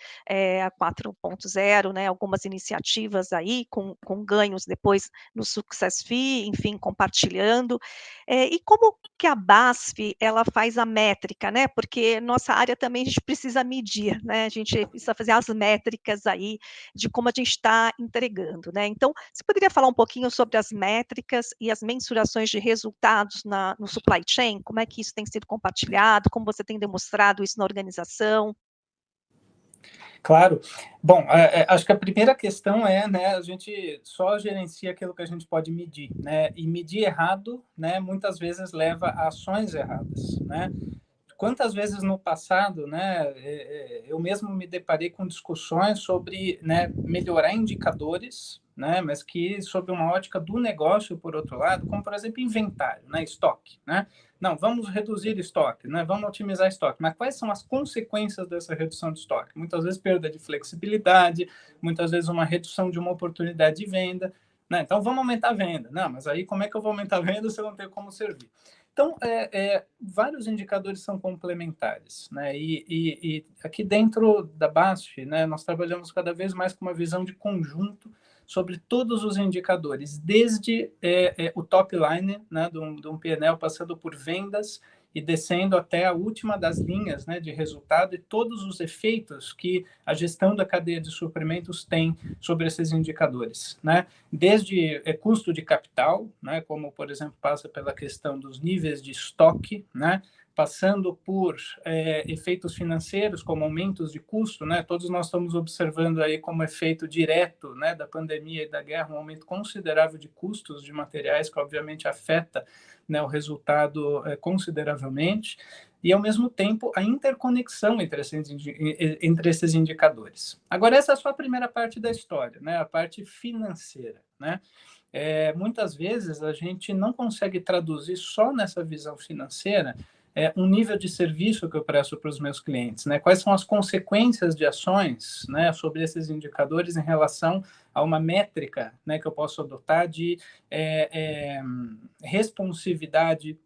a 4.0, né, algumas iniciativas aí com ganhos depois no Success Fee, enfim, compartilhando. E como que a BASF ela faz a métrica, né? Porque nossa área também a gente precisa medir, né? A gente precisa fazer as métricas aí de como a gente está entregando, né? Então, você poderia falar um pouquinho sobre as métricas e as mensurações de resultados no supply chain? Como é que isso tem sido compartilhado? Como você tem demonstrado isso na organização? Claro. Bom, acho que a primeira questão é, né, a gente só gerencia aquilo que a gente pode medir, né? E medir errado, né, muitas vezes leva a ações erradas, né? Quantas vezes no passado, né, eu mesmo me deparei com discussões sobre, né, melhorar indicadores, né, mas que sob uma ótica do negócio, por outro lado, como, por exemplo, inventário, né, estoque, né? Não, vamos reduzir estoque, né, vamos otimizar estoque, mas quais são as consequências dessa redução de estoque? Muitas vezes perda de flexibilidade, muitas vezes uma redução de uma oportunidade de venda, né? Então, vamos aumentar a venda. Não, mas aí como é que eu vou aumentar a venda se eu não tenho como servir? Então, vários indicadores são complementares, né? E aqui dentro da BASF, né, nós trabalhamos cada vez mais com uma visão de conjunto sobre todos os indicadores, desde o top line, né, de um P&L, passando por vendas e descendo até a última das linhas, né, de resultado e todos os efeitos que a gestão da cadeia de suprimentos tem sobre esses indicadores, né? Desde custo de capital, né, como, por exemplo, passa pela questão dos níveis de estoque, né, passando por efeitos financeiros, como aumentos de custo, né? Todos nós estamos observando aí como efeito direto, né, da pandemia e da guerra, um aumento considerável de custos de materiais que obviamente afeta, né, o resultado consideravelmente, e ao mesmo tempo a interconexão entre esses indicadores. Agora, essa é só a primeira parte da história, né, a parte financeira, né? Muitas vezes a gente não consegue traduzir só nessa visão financeira um nível de serviço que eu presto para os meus clientes, né? Quais são as consequências de ações, né, sobre esses indicadores em relação a uma métrica, né, que eu posso adotar de responsividade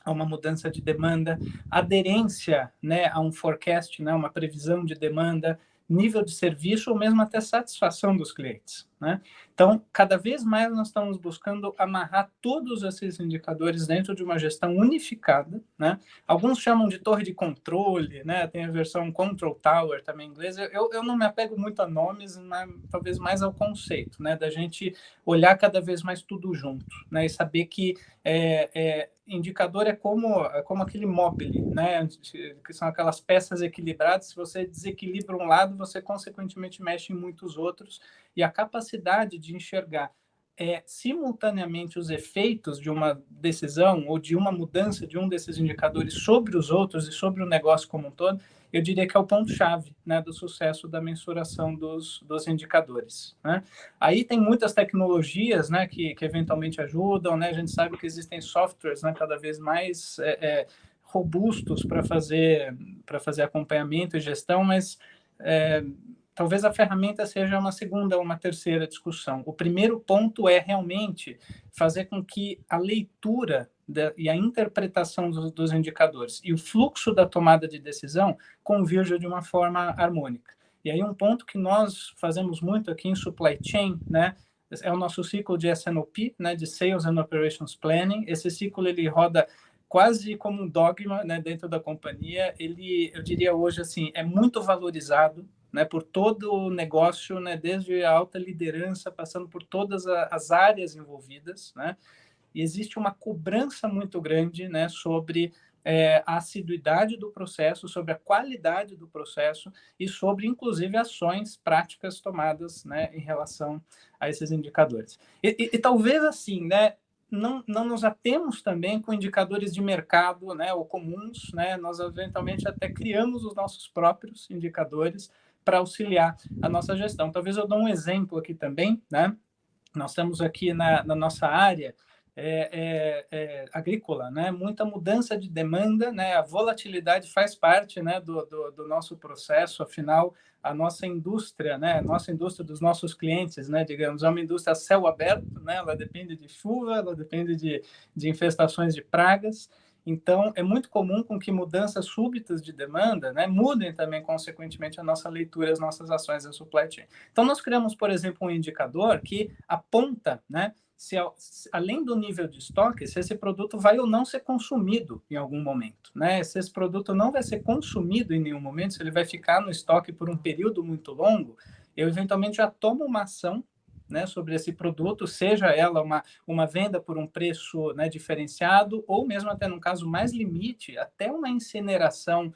a uma mudança de demanda, aderência, né, a um forecast, né, uma previsão de demanda, nível de serviço ou mesmo até satisfação dos clientes, né? Então, cada vez mais nós estamos buscando amarrar todos esses indicadores dentro de uma gestão unificada, né? Alguns chamam de torre de controle, né? Tem a versão Control Tower também em inglês. Eu não me apego muito a nomes, mas talvez mais ao conceito, né? Da gente olhar cada vez mais tudo junto, né? E saber que indicador é como aquele mobile, né? Que são aquelas peças equilibradas. Se você desequilibra um lado, você consequentemente mexe em muitos outros. E a capacidade de enxergar simultaneamente os efeitos de uma decisão ou de uma mudança de um desses indicadores sobre os outros e sobre o negócio como um todo, eu diria que é o ponto-chave, né, do sucesso da mensuração dos indicadores, né? Aí tem muitas tecnologias, né, que eventualmente ajudam, né? A gente sabe que existem softwares, né, cada vez mais robustos para fazer acompanhamento e gestão, mas talvez a ferramenta seja uma segunda ou uma terceira discussão. O primeiro ponto é realmente fazer com que a leitura e a interpretação dos indicadores e o fluxo da tomada de decisão convirja de uma forma harmônica. E aí um ponto que nós fazemos muito aqui em Supply Chain, né, é o nosso ciclo de S&OP, né, de Sales and Operations Planning. Esse ciclo ele roda quase como um dogma, né, dentro da companhia. Ele, eu diria hoje assim, é muito valorizado, né, por todo o negócio, né, desde a alta liderança, passando por todas as áreas envolvidas, né, e existe uma cobrança muito grande, né, sobre a assiduidade do processo, sobre a qualidade do processo e sobre, inclusive, ações práticas tomadas, né, em relação a esses indicadores. E talvez assim, né, não nos atemos também com indicadores de mercado, né, ou comuns, né, nós eventualmente até criamos os nossos próprios indicadores para auxiliar a nossa gestão. Talvez eu dou um exemplo aqui também, né? Nós temos aqui na nossa área agrícola, né? Muita mudança de demanda, né? A volatilidade faz parte, né, do nosso processo. Afinal, a nossa indústria, né? A nossa indústria dos nossos clientes, né? Digamos, é uma indústria a céu aberto, né? Ela depende de chuva, ela depende de infestações de pragas. Então, é muito comum com que mudanças súbitas de demanda, né, mudem também, consequentemente, a nossa leitura, as nossas ações da supply chain. Então, nós criamos, por exemplo, um indicador que aponta, né, se além do nível de estoque, se esse produto vai ou não ser consumido em algum momento, né? Se esse produto não vai ser consumido em nenhum momento, se ele vai ficar no estoque por um período muito longo, eu eventualmente já tomo uma ação, né, sobre esse produto, seja ela uma venda por um preço, né, diferenciado, ou mesmo até num caso mais limite, até uma incineração,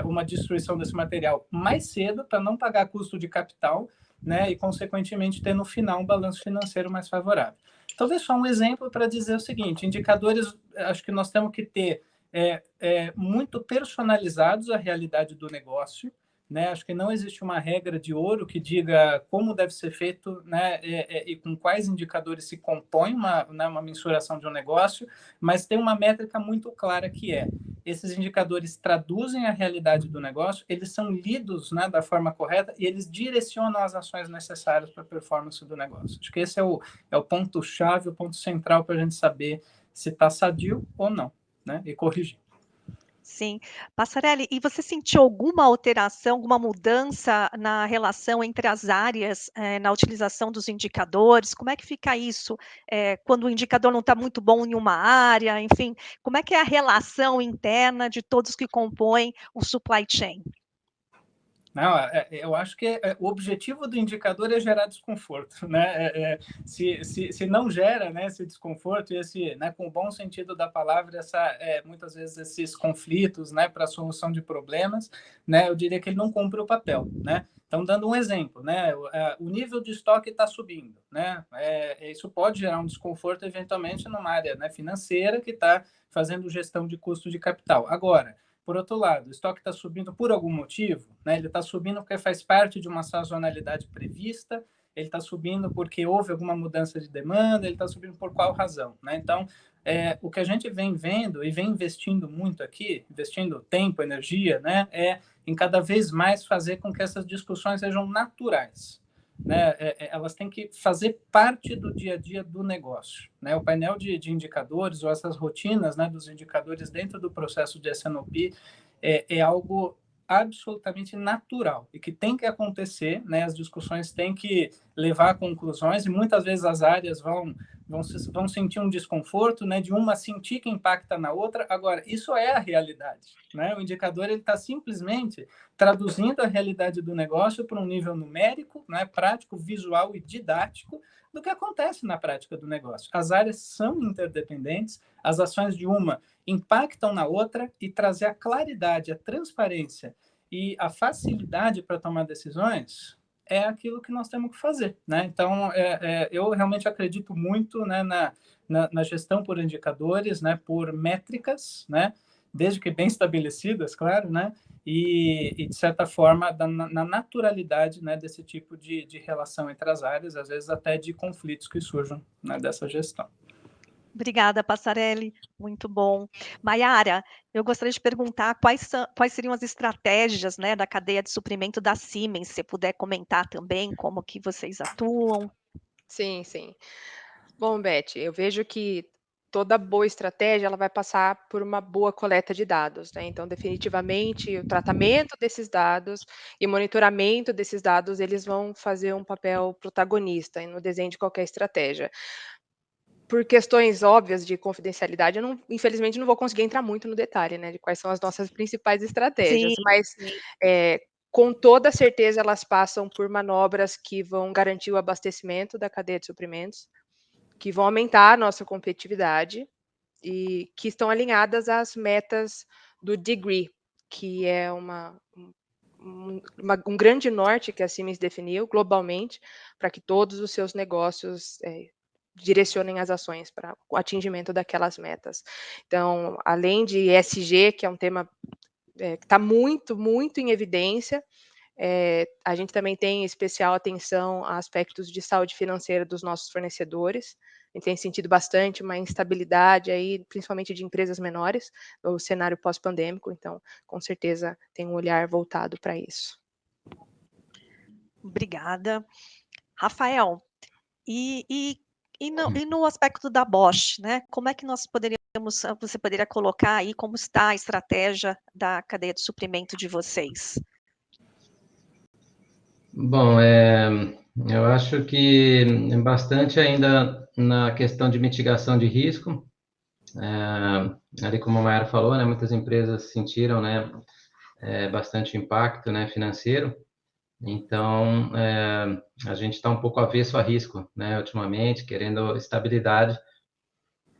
uma destruição desse material mais cedo, para não pagar custo de capital, né, e consequentemente ter no final um balanço financeiro mais favorável. Talvez só um exemplo para dizer o seguinte: indicadores, acho que nós temos que ter muito personalizados à realidade do negócio, né? Acho que não existe uma regra de ouro que diga como deve ser feito, né, e com quais indicadores se compõe uma mensuração de um negócio, mas tem uma métrica muito clara que esses indicadores traduzem a realidade do negócio, eles são lidos, né, da forma correta e eles direcionam as ações necessárias para a performance do negócio. Acho que esse é o ponto-chave, o ponto central para a gente saber se está sadio ou não, né, e corrigir. Sim. Passarelli, e você sentiu alguma alteração, alguma mudança na relação entre as áreas, na utilização dos indicadores? Como é que fica isso, quando o indicador não está muito bom em uma área, enfim, como é que é a relação interna de todos que compõem o supply chain? Não, eu acho que o objetivo do indicador é gerar desconforto, né? Se não gera, né, esse desconforto e esse, né, com o bom sentido da palavra, muitas vezes esses conflitos, né, para a solução de problemas, né, eu diria que ele não cumpre o papel, né? Então, dando um exemplo, né, o nível de estoque está subindo, né? Isso pode gerar um desconforto eventualmente numa área, né, financeira que está fazendo gestão de custo de capital. Agora, por outro lado, o estoque está subindo por algum motivo, né? Ele está subindo porque faz parte de uma sazonalidade prevista, ele está subindo porque houve alguma mudança de demanda, ele está subindo por qual razão, né? Então, o que a gente vem vendo e vem investindo muito aqui, investindo tempo, energia, né, em cada vez mais fazer com que essas discussões sejam naturais, né? Elas têm que fazer parte do dia a dia do negócio, né? O painel de indicadores ou essas rotinas, né, dos indicadores dentro do processo de S&OP é algo absolutamente natural e que tem que acontecer, né? As discussões têm que levar a conclusões, e muitas vezes as áreas vão sentir um desconforto, né, de uma sentir que impacta na outra. Agora, isso é a realidade, né? O indicador está simplesmente traduzindo a realidade do negócio para um nível numérico, né, prático, visual e didático do que acontece na prática do negócio. As áreas são interdependentes, as ações de uma impactam na outra, e trazer a claridade, a transparência e a facilidade para tomar decisões é aquilo que nós temos que fazer, né? Então, eu realmente acredito muito, né, na gestão por indicadores, né, por métricas, né, desde que bem estabelecidas, claro, né, e de certa forma, na naturalidade, né, desse tipo de relação entre as áreas, às vezes até de conflitos que surjam, né, dessa gestão. Obrigada, Passarelli, muito bom. Maiara, eu gostaria de perguntar quais seriam as estratégias, né, da cadeia de suprimento da Siemens, se você puder comentar também como que vocês atuam. Sim, sim. Bom, Beth, eu vejo que toda boa estratégia ela vai passar por uma boa coleta de dados, né? Então, definitivamente, o tratamento desses dados e monitoramento desses dados, eles vão fazer um papel protagonista no desenho de qualquer estratégia. Por questões óbvias de confidencialidade, eu não, infelizmente, não vou conseguir entrar muito no detalhe, né, de quais são as nossas principais estratégias, Sim, mas sim. com toda certeza elas passam por manobras que vão garantir o abastecimento da cadeia de suprimentos, que vão aumentar a nossa competitividade e que estão alinhadas às metas do DEGREE, que é um grande norte que a Siemens definiu globalmente para que todos os seus negócios direcionem as ações para o atingimento daquelas metas. Então, além de ESG, que é um tema que está muito, muito em evidência, a gente também tem especial atenção a aspectos de saúde financeira dos nossos fornecedores. A gente tem sentido bastante uma instabilidade aí, principalmente de empresas menores, no cenário pós-pandêmico, então, com certeza, tem um olhar voltado para isso. Obrigada. Rafael, e no aspecto da Bosch, né? Como é que você poderia colocar aí como está a estratégia da cadeia de suprimento de vocês? Bom, eu acho que é bastante ainda na questão de mitigação de risco. Ali como a Mayara falou, né, muitas empresas sentiram, né, bastante impacto, né, financeiro. Então, a gente está um pouco avesso a risco, né, ultimamente, querendo estabilidade.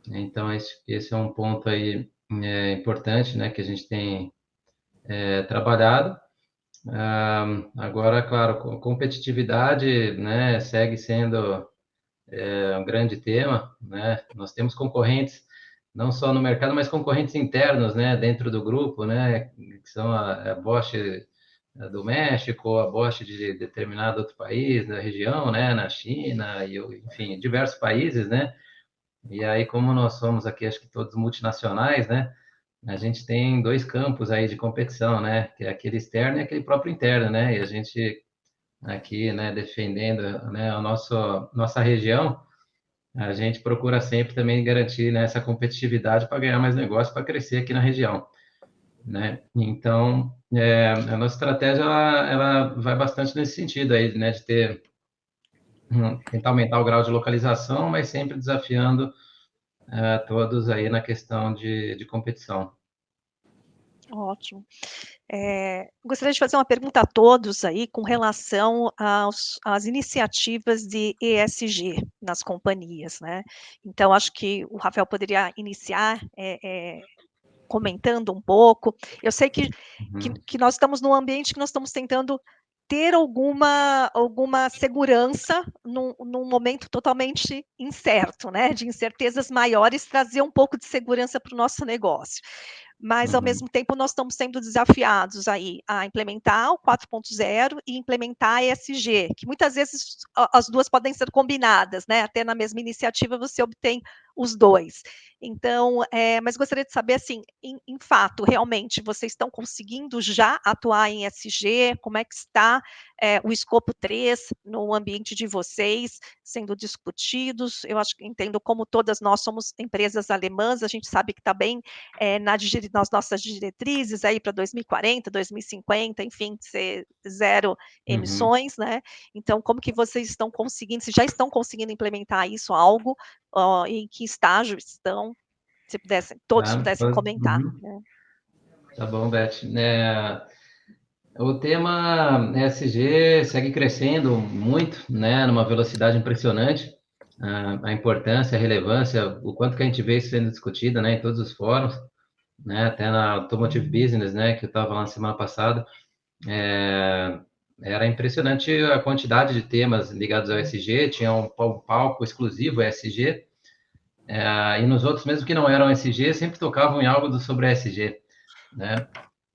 Então, esse é um ponto aí importante, né, que a gente tem trabalhado. Agora, claro, competitividade, né, segue sendo um grande tema, né? Nós temos concorrentes não só no mercado, mas concorrentes internos, né, dentro do grupo, né, que são a Bosch do México, a Bosch de determinado outro país da região, né, na China e enfim, diversos países, né? E aí, como nós somos aqui, acho que todos multinacionais, né? A gente tem dois campos aí de competição, né? Que é aquele externo e aquele próprio interno, né? E a gente aqui, né, defendendo, né, nossa região, a gente procura sempre também garantir, né, essa competitividade para ganhar mais negócio, para crescer aqui na região, né? Então, a nossa estratégia ela vai bastante nesse sentido aí, né, de tentar aumentar o grau de localização, mas sempre desafiando todos aí na questão de competição. Ótimo. Gostaria de fazer uma pergunta a todos aí com relação às iniciativas de ESG nas companhias, né? Então, acho que o Rafael poderia iniciar comentando um pouco. Eu sei que nós estamos num ambiente que nós estamos tentando ter alguma segurança num momento totalmente incerto, né? De incertezas maiores, trazer um pouco de segurança para o nosso negócio. Mas, ao mesmo tempo, nós estamos sendo desafiados aí a implementar o 4.0 e implementar a ESG, que muitas vezes as duas podem ser combinadas, né? Até na mesma iniciativa você obtém os dois. Então, mas gostaria de saber, assim, em fato, realmente, vocês estão conseguindo já atuar em ESG? Como é que está o escopo 3 no ambiente de vocês, sendo discutidos? Eu acho que entendo como todas nós somos empresas alemãs, a gente sabe que está bem nas nossas diretrizes aí para 2040, 2050, enfim, ser zero emissões, né? Então, como que vocês estão conseguindo, se já estão conseguindo implementar isso, algo, em que estágio estão, se todos pudessem comentar, né? Tá bom, Beth. O tema ESG segue crescendo muito, né, numa velocidade impressionante. A importância, a relevância, o quanto que a gente vê isso sendo discutida, né, em todos os fóruns, né, até na Automotive Business, né, que eu estava lá na semana passada. Era impressionante a quantidade de temas ligados ao ESG, tinha um palco exclusivo ESG, e nos outros, mesmo que não eram ESG, sempre tocavam em algo sobre ESG, né?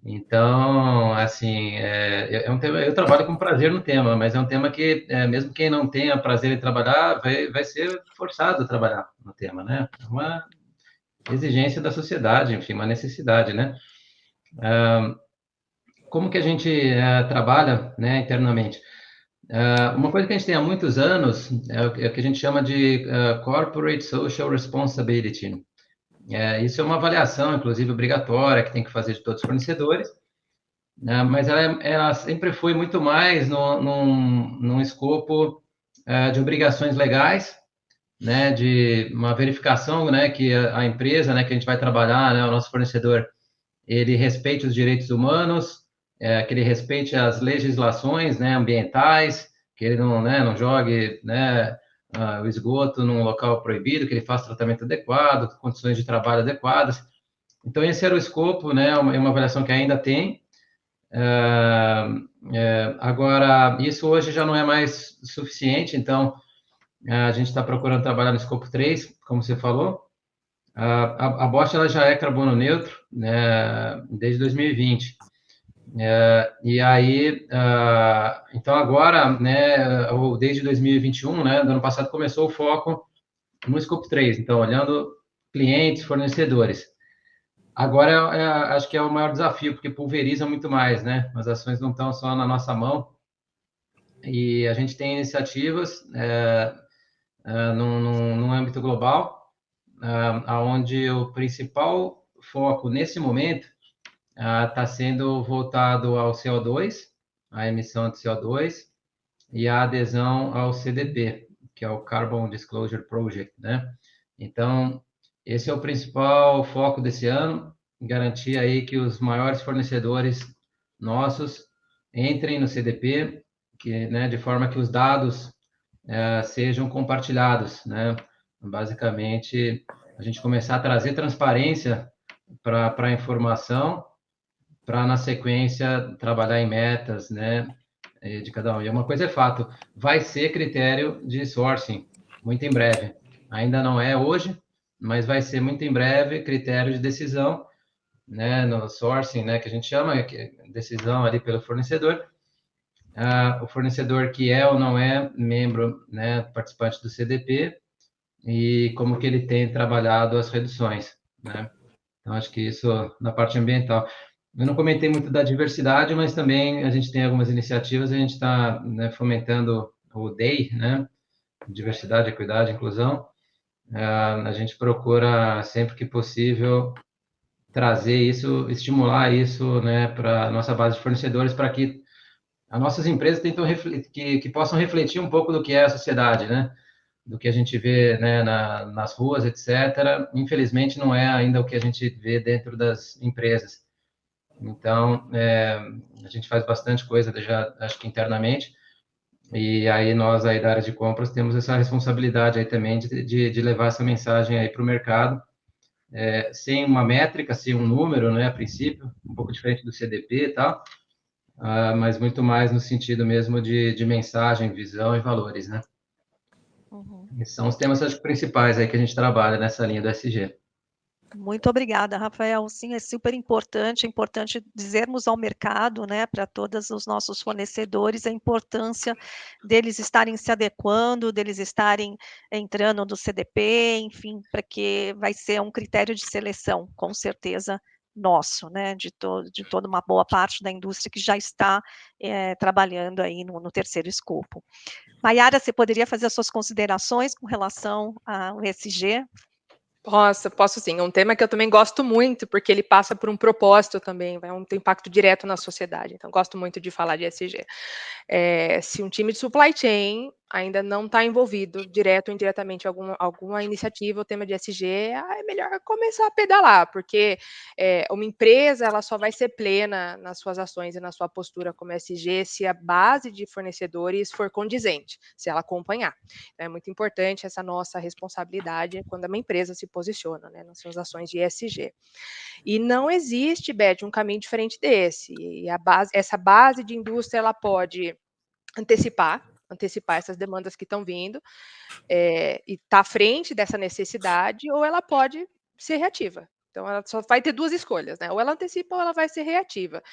Então, assim, é um tema, eu trabalho com prazer no tema, mas é um tema que, mesmo quem não tenha prazer em trabalhar, vai ser forçado a trabalhar no tema, né? É uma exigência da sociedade, enfim, uma necessidade, né? Como que a gente trabalha, né, internamente? Uma coisa que a gente tem há muitos anos é o que a gente chama de Corporate Social Responsibility. Isso é uma avaliação, inclusive, obrigatória, que tem que fazer de todos os fornecedores, né? Mas ela sempre foi muito mais num escopo de obrigações legais, né, de uma verificação, né, que a empresa, né, que a gente vai trabalhar, né, o nosso fornecedor, ele respeite os direitos humanos, que ele respeite as legislações, né, ambientais, que ele não, né, não jogue, né, o esgoto num local proibido, que ele faça tratamento adequado, condições de trabalho adequadas. Então, esse era o escopo, né, uma avaliação que ainda tem. Agora, isso hoje já não é mais suficiente, então a gente está procurando trabalhar no escopo 3, como você falou. A Bosch ela já é carbono neutro, né, desde 2020. E aí, então agora, né, ou desde 2021, né, do ano passado, começou o foco no escopo 3, então olhando clientes, fornecedores. Agora, acho que é o maior desafio, porque pulveriza muito mais, né? As ações não estão só na nossa mão, e a gente tem iniciativas num âmbito global, onde o principal foco nesse momento está sendo voltado ao CO2, a emissão de CO2, e a adesão ao CDP, que é o Carbon Disclosure Project, né? Então, esse é o principal foco desse ano, garantir aí que os maiores fornecedores nossos entrem no CDP, né, de forma que os dados sejam compartilhados, né? Basicamente, a gente começar a trazer transparência para a informação, para, na sequência, trabalhar em metas, né, de cada um. E uma coisa é fato, vai ser critério de sourcing, muito em breve. Ainda não é hoje, mas vai ser muito em breve critério de decisão, né, no sourcing, né, que a gente chama, que é decisão ali pelo fornecedor. O fornecedor que é ou não é membro, né, participante do CDP, e como que ele tem trabalhado as reduções, né? Então, acho que isso na parte ambiental. Eu não comentei muito da diversidade, mas também a gente tem algumas iniciativas, a gente está, né, fomentando o DEI, né? Diversidade, equidade, inclusão. A gente procura, sempre que possível, trazer isso, estimular isso, né, para a nossa base de fornecedores, para que as nossas empresas que possam refletir um pouco do que é a sociedade, né? Do que a gente vê, né, nas ruas, etc. Infelizmente, não é ainda o que a gente vê dentro das empresas. Então, a gente faz bastante coisa, já acho que internamente, e aí nós aí da área de compras temos essa responsabilidade aí também de levar essa mensagem aí para o mercado, sem uma métrica, sem um número, né, a princípio, um pouco diferente do CDP e tal, mas muito mais no sentido mesmo de mensagem, visão e valores, né? Esses são os temas, acho, principais aí que a gente trabalha nessa linha do SG. Muito obrigada, Rafael. Sim, é super importante, é importante dizermos ao mercado, né, para todos os nossos fornecedores, a importância deles estarem se adequando, deles estarem entrando no CDP, enfim, para que vai ser um critério de seleção, com certeza, nosso, né, de toda uma boa parte da indústria que já está trabalhando aí no terceiro escopo. Maiara, você poderia fazer as suas considerações com relação ao ESG? Posso sim. É um tema que eu também gosto muito, porque ele passa por um propósito também, vai ter impacto direto na sociedade. Então, gosto muito de falar de ESG. Se um time de supply chain ainda não está envolvido direto ou indiretamente em alguma iniciativa, o tema de ESG, é melhor começar a pedalar, porque uma empresa ela só vai ser plena nas suas ações e na sua postura como ESG se a base de fornecedores for condizente, se ela acompanhar. Então, é muito importante essa nossa responsabilidade quando uma empresa se posiciona, né, nas suas ações de ESG. E não existe, Beth, um caminho diferente desse. E essa base de indústria ela pode antecipar essas demandas que estão vindo, e estar à frente dessa necessidade, ou ela pode ser reativa. Então, ela só vai ter duas escolhas, né? Ou ela antecipa ou ela vai ser reativa.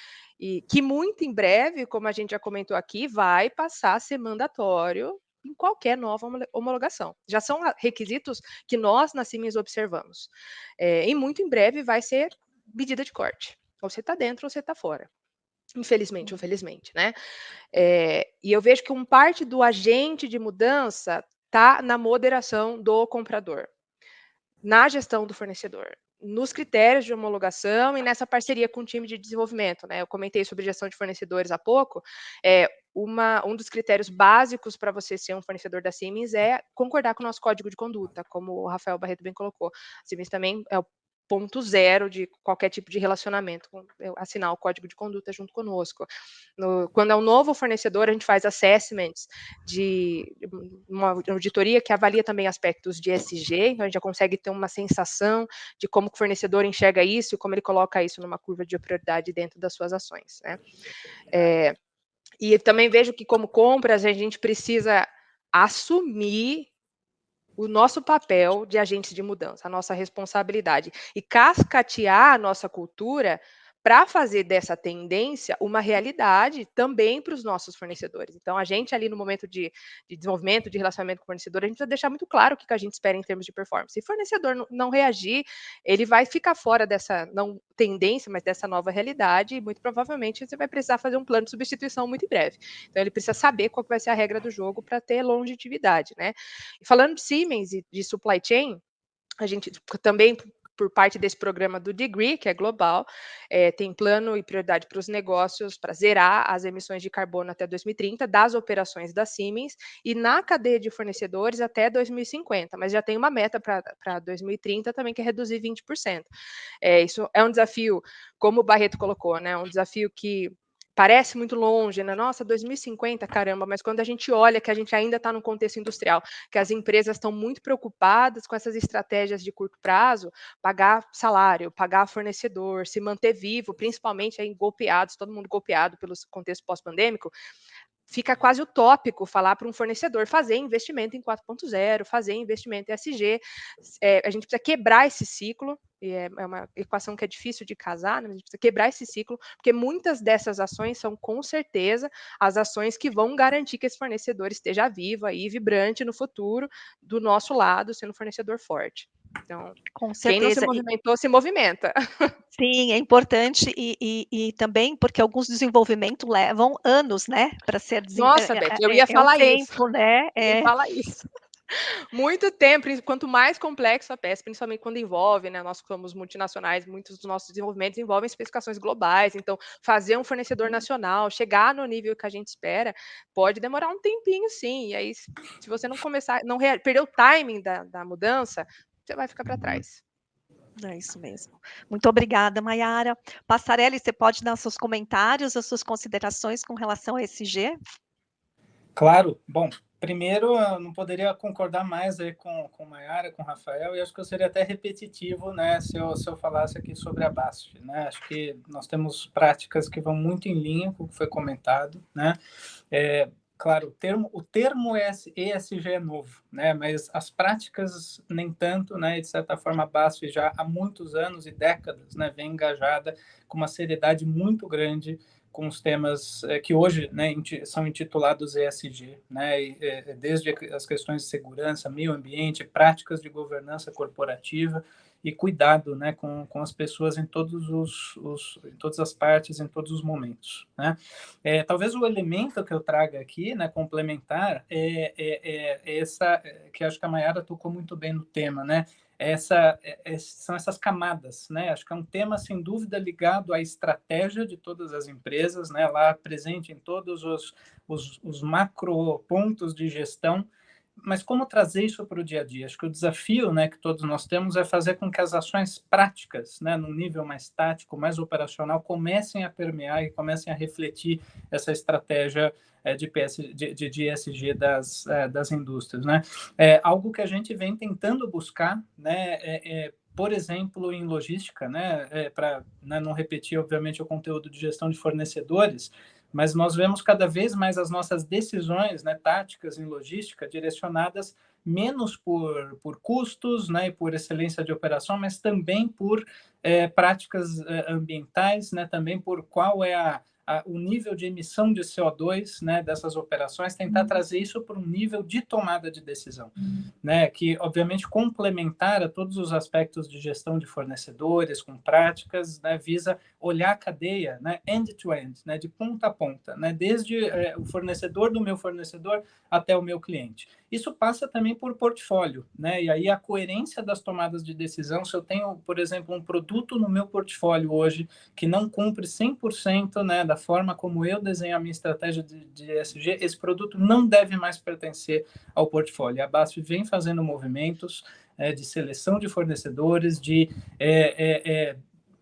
E que muito em breve, como a gente já comentou aqui, vai passar a ser mandatório em qualquer nova homologação. Já são requisitos que nós, na Siemens, observamos. E muito em breve vai ser medida de corte. Ou você está dentro ou você está fora. Infelizmente ou felizmente, né? E eu vejo que parte do agente de mudança está na moderação do comprador, na gestão do fornecedor, nos critérios de homologação e nessa parceria com o time de desenvolvimento, né? Eu comentei sobre gestão de fornecedores há pouco. Um dos critérios básicos para você ser um fornecedor da Siemens é concordar com o nosso código de conduta, como o Rafael Barreto bem colocou. A Siemens também é o ponto zero de qualquer tipo de relacionamento, assinar o código de conduta junto conosco. Quando é um novo fornecedor, a gente faz assessments de uma auditoria que avalia também aspectos de ESG, então a gente já consegue ter uma sensação de como o fornecedor enxerga isso e como ele coloca isso numa curva de prioridade dentro das suas ações, né? E também vejo que, como compras, a gente precisa assumir o nosso papel de agentes de mudança, a nossa responsabilidade, e cascatear a nossa cultura para fazer dessa tendência uma realidade também para os nossos fornecedores. Então, a gente ali no momento de desenvolvimento, de relacionamento com o fornecedor, a gente precisa deixar muito claro o que a gente espera em termos de performance. Se o fornecedor não reagir, ele vai ficar fora dessa não tendência, mas dessa nova realidade, e muito provavelmente você vai precisar fazer um plano de substituição muito em breve. Então, ele precisa saber qual que vai ser a regra do jogo para ter longevidade, né? E falando de Siemens e de supply chain, a gente também, por parte desse programa do Degree, que é global, tem plano e prioridade para os negócios para zerar as emissões de carbono até 2030 das operações da Siemens e na cadeia de fornecedores até 2050, mas já tem uma meta para 2030 também, que é reduzir 20%. Isso é um desafio, como o Barreto colocou, né? Um desafio que parece muito longe, né? Nossa, 2050, caramba, mas quando a gente olha que a gente ainda está num contexto industrial, que as empresas estão muito preocupadas com essas estratégias de curto prazo, pagar salário, pagar fornecedor, se manter vivo, principalmente aí golpeados, todo mundo golpeado pelo contexto pós-pandêmico, fica quase utópico falar para um fornecedor fazer investimento em 4.0, fazer investimento em ESG. A gente precisa quebrar esse ciclo, e é uma equação que é difícil de casar, né? A gente precisa quebrar esse ciclo, porque muitas dessas ações são, com certeza, as ações que vão garantir que esse fornecedor esteja vivo e vibrante no futuro, do nosso lado, sendo um fornecedor forte. Então, com quem não se certeza. movimentou, se movimenta. Sim, é importante e também porque alguns desenvolvimentos levam anos, né, para ser Nossa, Beth, eu ia um falar isso. tempo, né? Eu ia falar isso. Muito tempo, quanto mais complexo a peça, principalmente quando envolve, né, nós somos multinacionais, muitos dos nossos desenvolvimentos envolvem especificações globais, então fazer um fornecedor nacional, chegar no nível que a gente espera, pode demorar um tempinho sim, e aí se você não começar, perder o timing da mudança, você vai ficar para trás. É isso mesmo. Muito obrigada, Maiara. Passarelli, você pode dar seus comentários, as suas considerações com relação a ESG? Claro. Bom, primeiro, eu não poderia concordar mais aí com Maiara, com o Rafael, e acho que eu seria até repetitivo, né, se eu falasse aqui sobre a BASF, né? Acho que nós temos práticas que vão muito em linha com o que foi comentado, né? Claro, o termo ESG é novo, né? Mas as práticas nem tanto, né? De certa forma, a BASF já há muitos anos e décadas, né, vem engajada com uma seriedade muito grande com os temas que hoje, né, são intitulados ESG, né? Desde as questões de segurança, meio ambiente, práticas de governança corporativa e cuidado, né, com as pessoas em em todas as partes, em todos os momentos, né? Talvez o elemento que eu traga aqui, né, complementar, essa, que acho que a Mayara tocou muito bem no tema, né? São essas camadas, né? Acho que é um tema, sem dúvida, ligado à estratégia de todas as empresas, né? Lá presente em todos os macro pontos de gestão, mas como trazer isso para o dia a dia? Acho que o desafio, né, que todos nós temos é fazer com que as ações práticas, né, no nível mais tático, mais operacional, comecem a permear e comecem a refletir essa estratégia de ESG das indústrias, né? Algo que a gente vem tentando buscar, né, por exemplo, em logística, né, para, né, não repetir, obviamente, o conteúdo de gestão de fornecedores, mas nós vemos cada vez mais as nossas decisões, né, táticas em logística direcionadas menos por custos, né, e por excelência de operação, mas também por práticas ambientais, né, também por qual é o nível de emissão de CO2, né, dessas operações, tentar trazer isso para um nível de tomada de decisão, né, que obviamente complementar a todos os aspectos de gestão de fornecedores com práticas, né, visa olhar a cadeia, né, end-to-end, né, de ponta a ponta, né, desde o fornecedor do meu fornecedor até o meu cliente. Isso passa também por portfólio, né, e aí a coerência das tomadas de decisão, se eu tenho, por exemplo, um produto no meu portfólio hoje que não cumpre 100%, né, da forma como eu desenho a minha estratégia de ESG, esse produto não deve mais pertencer ao portfólio. A BASF vem fazendo movimentos de seleção de fornecedores, de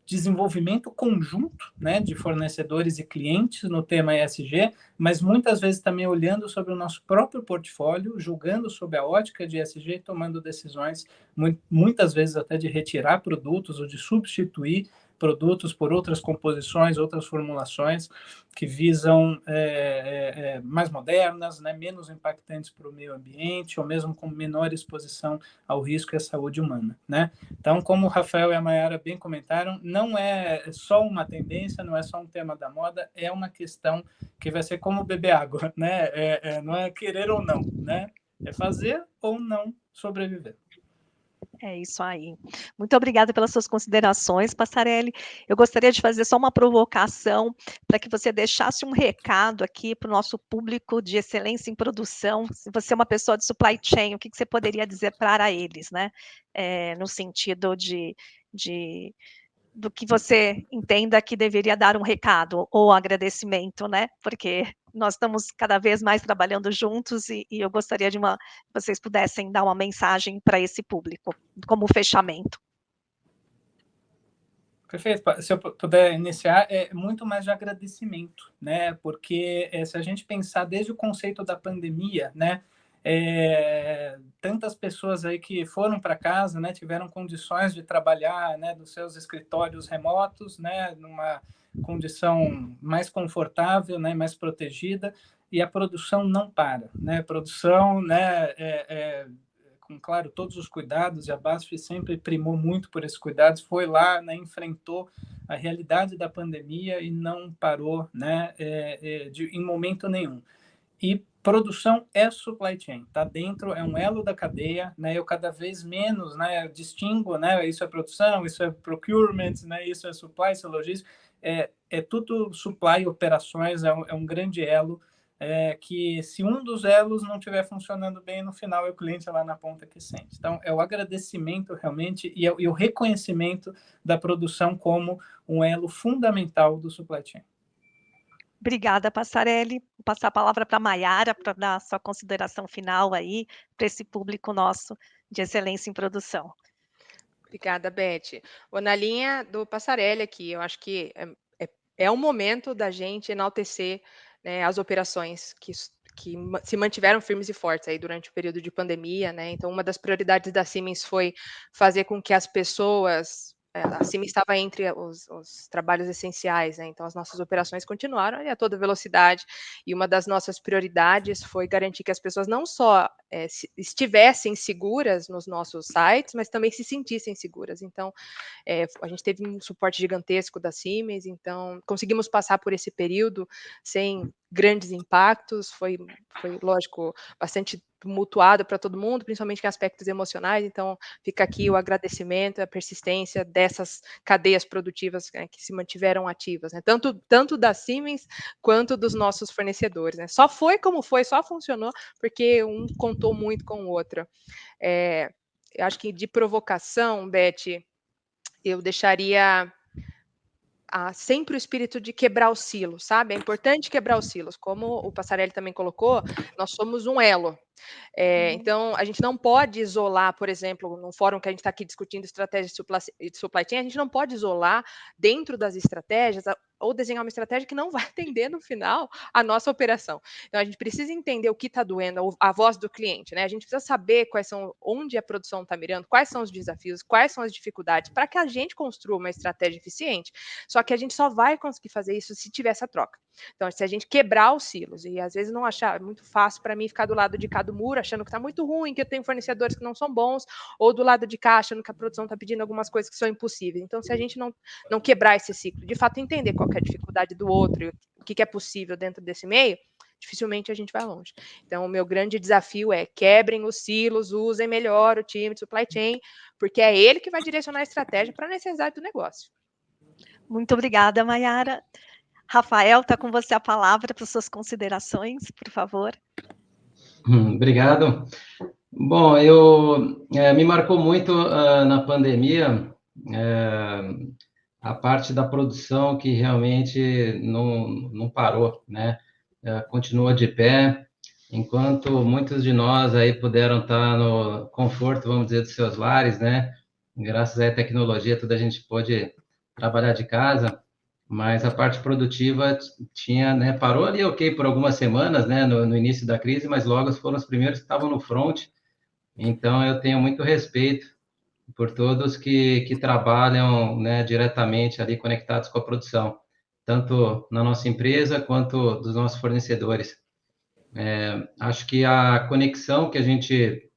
desenvolvimento conjunto, né, de fornecedores e clientes no tema ESG, mas muitas vezes também olhando sobre o nosso próprio portfólio, julgando sob a ótica de ESG, tomando decisões, muitas vezes até de retirar produtos ou de substituir produtos por outras composições, outras formulações que visam mais modernas, né, menos impactantes para o meio ambiente, ou mesmo com menor exposição ao risco e à saúde humana, né? Então, como o Rafael e a Mayara bem comentaram, não é só uma tendência, não é só um tema da moda, é uma questão que vai ser como beber água, né? Não é querer ou não, né? É fazer ou não sobreviver. É isso aí. Muito obrigada pelas suas considerações, Passarelli. Eu gostaria de fazer só uma provocação para que você deixasse um recado aqui para o nosso público de excelência em produção. Se você é uma pessoa de supply chain, o que você poderia dizer para eles, né? No sentido do que você entenda que deveria dar um recado ou agradecimento, né? Porque nós estamos cada vez mais trabalhando juntos e eu gostaria de vocês pudessem dar uma mensagem para esse público, como fechamento. Perfeito. Se eu puder iniciar, é muito mais de agradecimento, né? Porque se a gente pensar desde o conceito da pandemia, né? Tantas pessoas aí que foram para casa, né? Tiveram condições de trabalhar, né? Dos seus escritórios remotos, né? Numa condição mais confortável, né? Mais protegida, e a produção não para, né? A produção, né? Com, claro, todos os cuidados, e a BASF sempre primou muito por esses cuidados, foi lá, né, enfrentou a realidade da pandemia e não parou, né, em momento nenhum. E produção é supply chain, tá dentro, é um elo da cadeia, né, eu cada vez menos, né, distingo, né, isso é produção, isso é procurement, né, isso é supply, isso é logística, é tudo supply, operações, é um grande elo, que se um dos elos não estiver funcionando bem, no final é o cliente lá na ponta que sente. Então, é o agradecimento realmente e o reconhecimento da produção como um elo fundamental do supply chain. Obrigada, Passarelli. Vou passar a palavra para a Mayara para dar a sua consideração final aí para esse público nosso de excelência em produção. Obrigada, Beth. Na linha do Passarelli aqui, eu acho que é um momento da gente enaltecer, né, as operações que se mantiveram firmes e fortes aí durante o período de pandemia, né? Então, uma das prioridades da Siemens foi fazer com que as pessoas a Siemens estava entre os trabalhos essenciais, né? Então as nossas operações continuaram a toda velocidade, e uma das nossas prioridades foi garantir que as pessoas não só estivessem seguras nos nossos sites, mas também se sentissem seguras. Então a gente teve um suporte gigantesco da Siemens, então conseguimos passar por esse período sem grandes impactos, foi lógico, bastante tumultuado para todo mundo, principalmente em aspectos emocionais, então fica aqui o agradecimento, a persistência dessas cadeias produtivas, né, que se mantiveram ativas, né, tanto da Siemens quanto dos nossos fornecedores, né, só foi como foi, só funcionou porque um contou muito com o outro. Eu acho que de provocação, Beth, eu deixaria sempre o espírito de quebrar os silos, sabe? É importante quebrar os silos, como o Passarelli também colocou, nós somos um elo. Então, a gente não pode isolar, por exemplo, no fórum que a gente está aqui discutindo estratégia de supply chain, a gente não pode isolar dentro das estratégias ou desenhar uma estratégia que não vai atender no final a nossa operação. Então, a gente precisa entender o que está doendo, a voz do cliente, né? A gente precisa saber onde a produção está mirando, quais são os desafios, quais são as dificuldades, para que a gente construa uma estratégia eficiente. Só que a gente só vai conseguir fazer isso se tiver essa troca. Então, se a gente quebrar os silos, e às vezes não achar, é muito fácil para mim ficar do lado de cá do muro, achando que está muito ruim, que eu tenho fornecedores que não são bons, ou do lado de cá, achando que a produção está pedindo algumas coisas que são impossíveis. Então, se a gente não quebrar esse ciclo, de fato entender qual que é a dificuldade do outro e o que é possível dentro desse meio, dificilmente a gente vai longe. Então, o meu grande desafio é quebrem os silos, usem melhor o time de supply chain, porque é ele que vai direcionar a estratégia para a necessidade do negócio. Muito obrigada, Mayara. Rafael, está com você a palavra para suas considerações, por favor. Obrigado. Bom, me marcou muito na pandemia a parte da produção que realmente não parou, né? Continua de pé, enquanto muitos de nós aí puderam estar no conforto, vamos dizer, dos seus lares, né? Graças à tecnologia, toda a gente pôde trabalhar de casa, mas a parte produtiva tinha, né, parou ali, ok, por algumas semanas, né, no início da crise, mas logo foram os primeiros que estavam no front. Então, eu tenho muito respeito por todos que trabalham, né, diretamente ali conectados com a produção, tanto na nossa empresa quanto dos nossos fornecedores. Acho que a conexão que a gente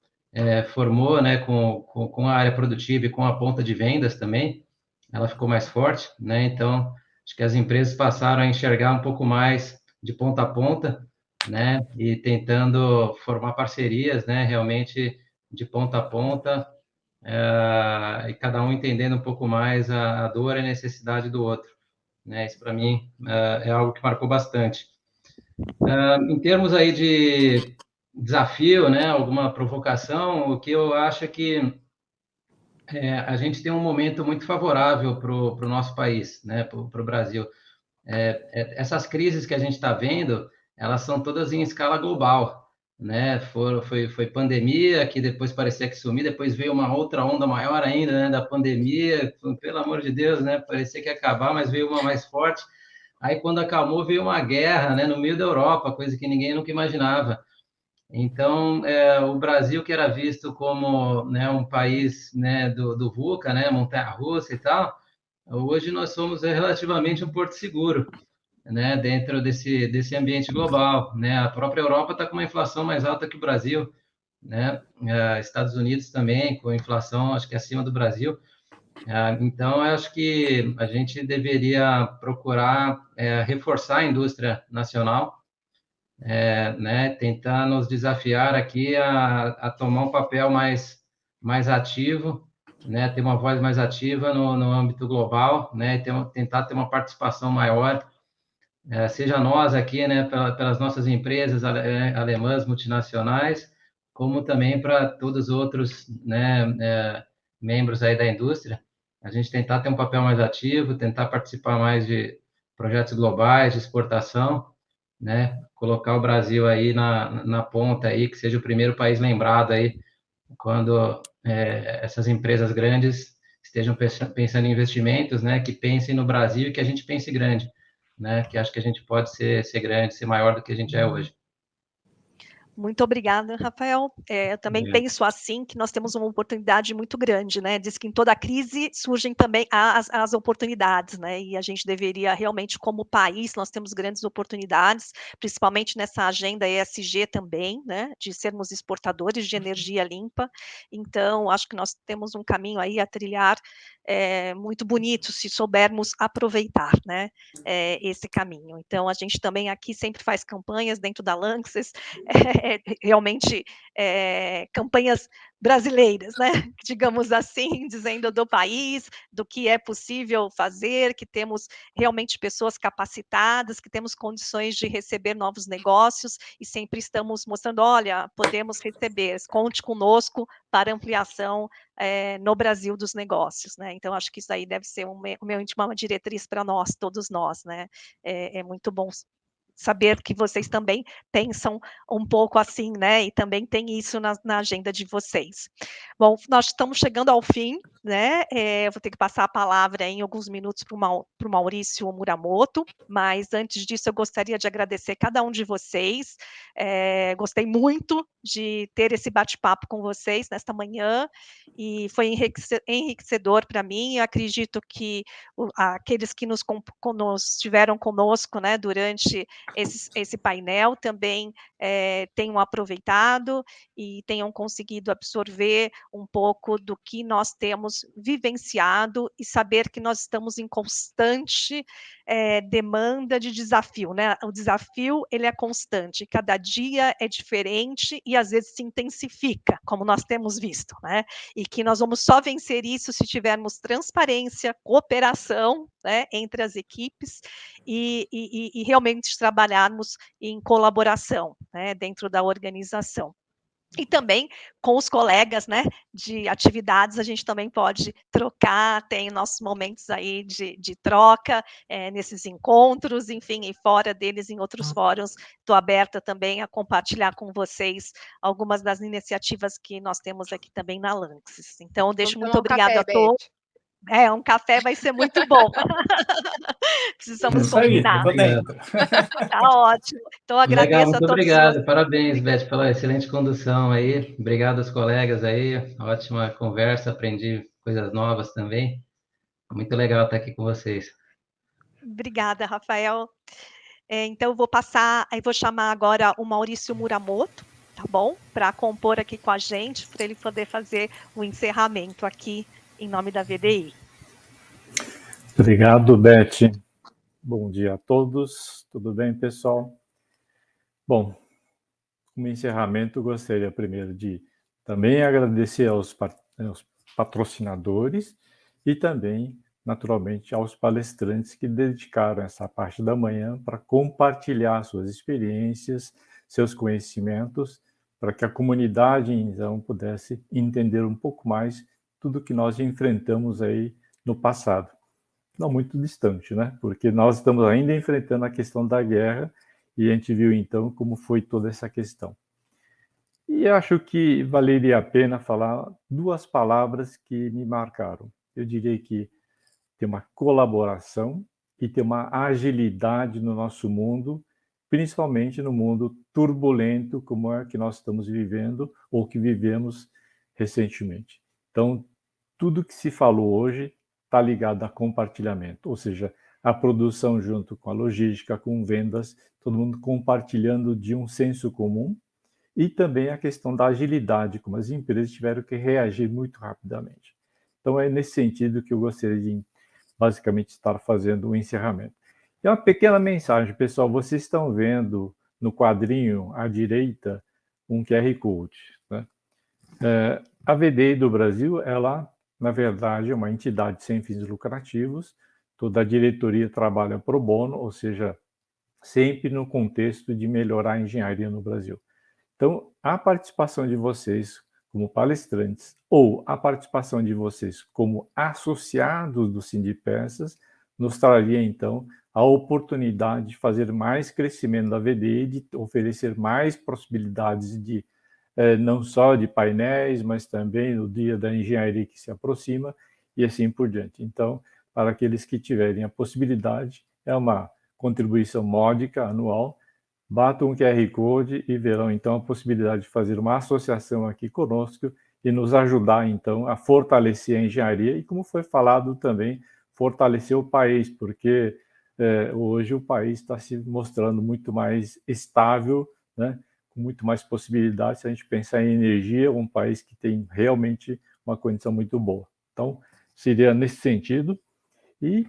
formou, né, com a área produtiva e com a ponta de vendas também, ela ficou mais forte, né? Então, acho que as empresas passaram a enxergar um pouco mais de ponta a ponta, né? E tentando formar parcerias, né? Realmente de ponta a ponta, e cada um entendendo um pouco mais a dor e a necessidade do outro, né? Isso para mim é algo que marcou bastante. Em termos aí de desafio, né? Alguma provocação, o que eu acho é que a gente tem um momento muito favorável para o nosso país, né? Para o Brasil. Essas crises que a gente está vendo, elas são todas em escala global, né? Foi pandemia, que depois parecia que sumiu, depois veio uma outra onda maior ainda, né, da pandemia, pelo amor de Deus, né? Parecia que ia acabar, mas veio uma mais forte. Aí, quando acalmou, veio uma guerra, né, no meio da Europa, coisa que ninguém nunca imaginava. Então, o Brasil, que era visto como, né, um país, né, do VUCA, né, montanha-russa e tal, hoje nós somos relativamente um porto seguro, né, dentro desse ambiente global, né? A própria Europa está com uma inflação mais alta que o Brasil, né? Estados Unidos também com inflação, acho que acima do Brasil. Então, eu acho que a gente deveria procurar reforçar a indústria nacional, né? Tentar nos desafiar aqui a tomar um papel mais ativo, né? Ter uma voz mais ativa no âmbito global, né? Tentar ter uma participação maior, seja nós aqui, né, pelas nossas empresas alemãs multinacionais, como também para todos os outros, né, membros aí da indústria, a gente tentar ter um papel mais ativo, tentar participar mais de projetos globais de exportação, né, colocar o Brasil aí na ponta aí, que seja o primeiro país lembrado aí quando essas empresas grandes estejam pensando em investimentos, né, que pensem no Brasil e que a gente pense grande, né, que acho que a gente pode ser grande, ser maior do que a gente é hoje. Muito obrigada, Rafael. Eu também penso assim, que nós temos uma oportunidade muito grande, né? Diz que em toda crise surgem também as oportunidades, né? E a gente deveria realmente, como país, nós temos grandes oportunidades, principalmente nessa agenda ESG também, né? De sermos exportadores de energia limpa. Então, acho que nós temos um caminho aí a trilhar muito bonito, se soubermos aproveitar, né? Esse caminho. Então, a gente também aqui sempre faz campanhas dentro da Lanxess, realmente campanhas brasileiras, né? Digamos assim, dizendo do país, do que é possível fazer, que temos realmente pessoas capacitadas, que temos condições de receber novos negócios e sempre estamos mostrando, olha, podemos receber, conte conosco para ampliação no Brasil dos negócios, né? Então, acho que isso aí deve ser uma diretriz para nós, todos nós, né? É muito bom saber que vocês também pensam um pouco assim, né? E também tem isso na agenda de vocês. Bom, nós estamos chegando ao fim, né? Eu vou ter que passar a palavra em alguns minutos para o Maurício Muramoto, mas antes disso eu gostaria de agradecer cada um de vocês. Gostei muito de ter esse bate-papo com vocês nesta manhã e foi enriquecedor para mim. Eu acredito que aqueles que nos estiveram conosco, né, durante esse painel também tenham aproveitado e tenham conseguido absorver um pouco do que nós temos vivenciado e saber que nós estamos em constante demanda de desafio, né? O desafio, ele é constante, cada dia é diferente e às vezes se intensifica, como nós temos visto, né? E que nós vamos só vencer isso se tivermos transparência, cooperação, né, entre as equipes e realmente trabalharmos em colaboração, né, dentro da organização. E também com os colegas, né, de atividades, a gente também pode trocar, tem nossos momentos aí de troca nesses encontros, enfim, e fora deles em outros fóruns. Estou aberta também a compartilhar com vocês algumas das iniciativas que nós temos aqui também na Lanxess. Então, deixo muito obrigada a todos. Um café vai ser muito bom. Precisamos combinar. Tô dentro. Tá ótimo. Então, agradeço Legal, a muito todos obrigado. vocês. Parabéns, Beth, pela excelente condução aí. Obrigado aos colegas aí. Ótima conversa, aprendi coisas novas também. Muito legal estar aqui com vocês. Obrigada, Rafael. Então, eu vou chamar agora o Maurício Muramoto, tá bom? Para compor aqui com a gente, para ele poder fazer o encerramento aqui em nome da VDI. Obrigado, Beth. Bom dia a todos. Tudo bem, pessoal? Bom, como encerramento, gostaria primeiro de também agradecer aos patrocinadores e também, naturalmente, aos palestrantes que dedicaram essa parte da manhã para compartilhar suas experiências, seus conhecimentos, para que a comunidade, então, pudesse entender um pouco mais tudo que nós enfrentamos aí no passado. Não muito distante, né? Porque nós estamos ainda enfrentando a questão da guerra e a gente viu, então, como foi toda essa questão. E acho que valeria a pena falar duas palavras que me marcaram. Eu diria que tem uma colaboração e tem uma agilidade no nosso mundo, principalmente no mundo turbulento como é que nós estamos vivendo ou que vivemos recentemente. Então, tudo que se falou hoje está ligado a compartilhamento, ou seja, a produção junto com a logística, com vendas, todo mundo compartilhando de um senso comum, e também a questão da agilidade, como as empresas tiveram que reagir muito rapidamente. Então, é nesse sentido que eu gostaria de, basicamente, estar fazendo o encerramento. E uma pequena mensagem, pessoal, vocês estão vendo no quadrinho à direita um QR Code, né? A VDI do Brasil, ela, na verdade, é uma entidade sem fins lucrativos, toda a diretoria trabalha pro bono, ou seja, sempre no contexto de melhorar a engenharia no Brasil. Então, a participação de vocês como palestrantes ou a participação de vocês como associados do Sindipeças nos traria, então, a oportunidade de fazer mais crescimento da VDI, de oferecer mais possibilidades de não só de painéis, mas também no Dia da Engenharia que se aproxima e assim por diante. Então, para aqueles que tiverem a possibilidade, é uma contribuição módica anual, batam um QR Code e verão, então, a possibilidade de fazer uma associação aqui conosco e nos ajudar, então, a fortalecer a engenharia e, como foi falado também, fortalecer o país, porque hoje o país está se mostrando muito mais estável, né, com muito mais possibilidades. Se a gente pensar em energia, um país que tem realmente uma condição muito boa. Então, seria nesse sentido. E,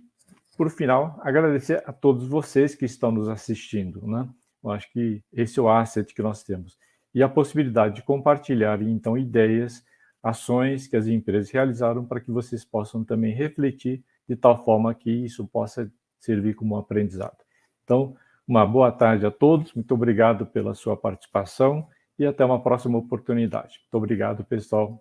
por final, agradecer a todos vocês que estão nos assistindo, né? Eu acho que esse é o asset que nós temos. E a possibilidade de compartilhar, então, ideias, ações que as empresas realizaram para que vocês possam também refletir de tal forma que isso possa servir como um aprendizado. Então, uma boa tarde a todos, muito obrigado pela sua participação e até uma próxima oportunidade. Muito obrigado, pessoal.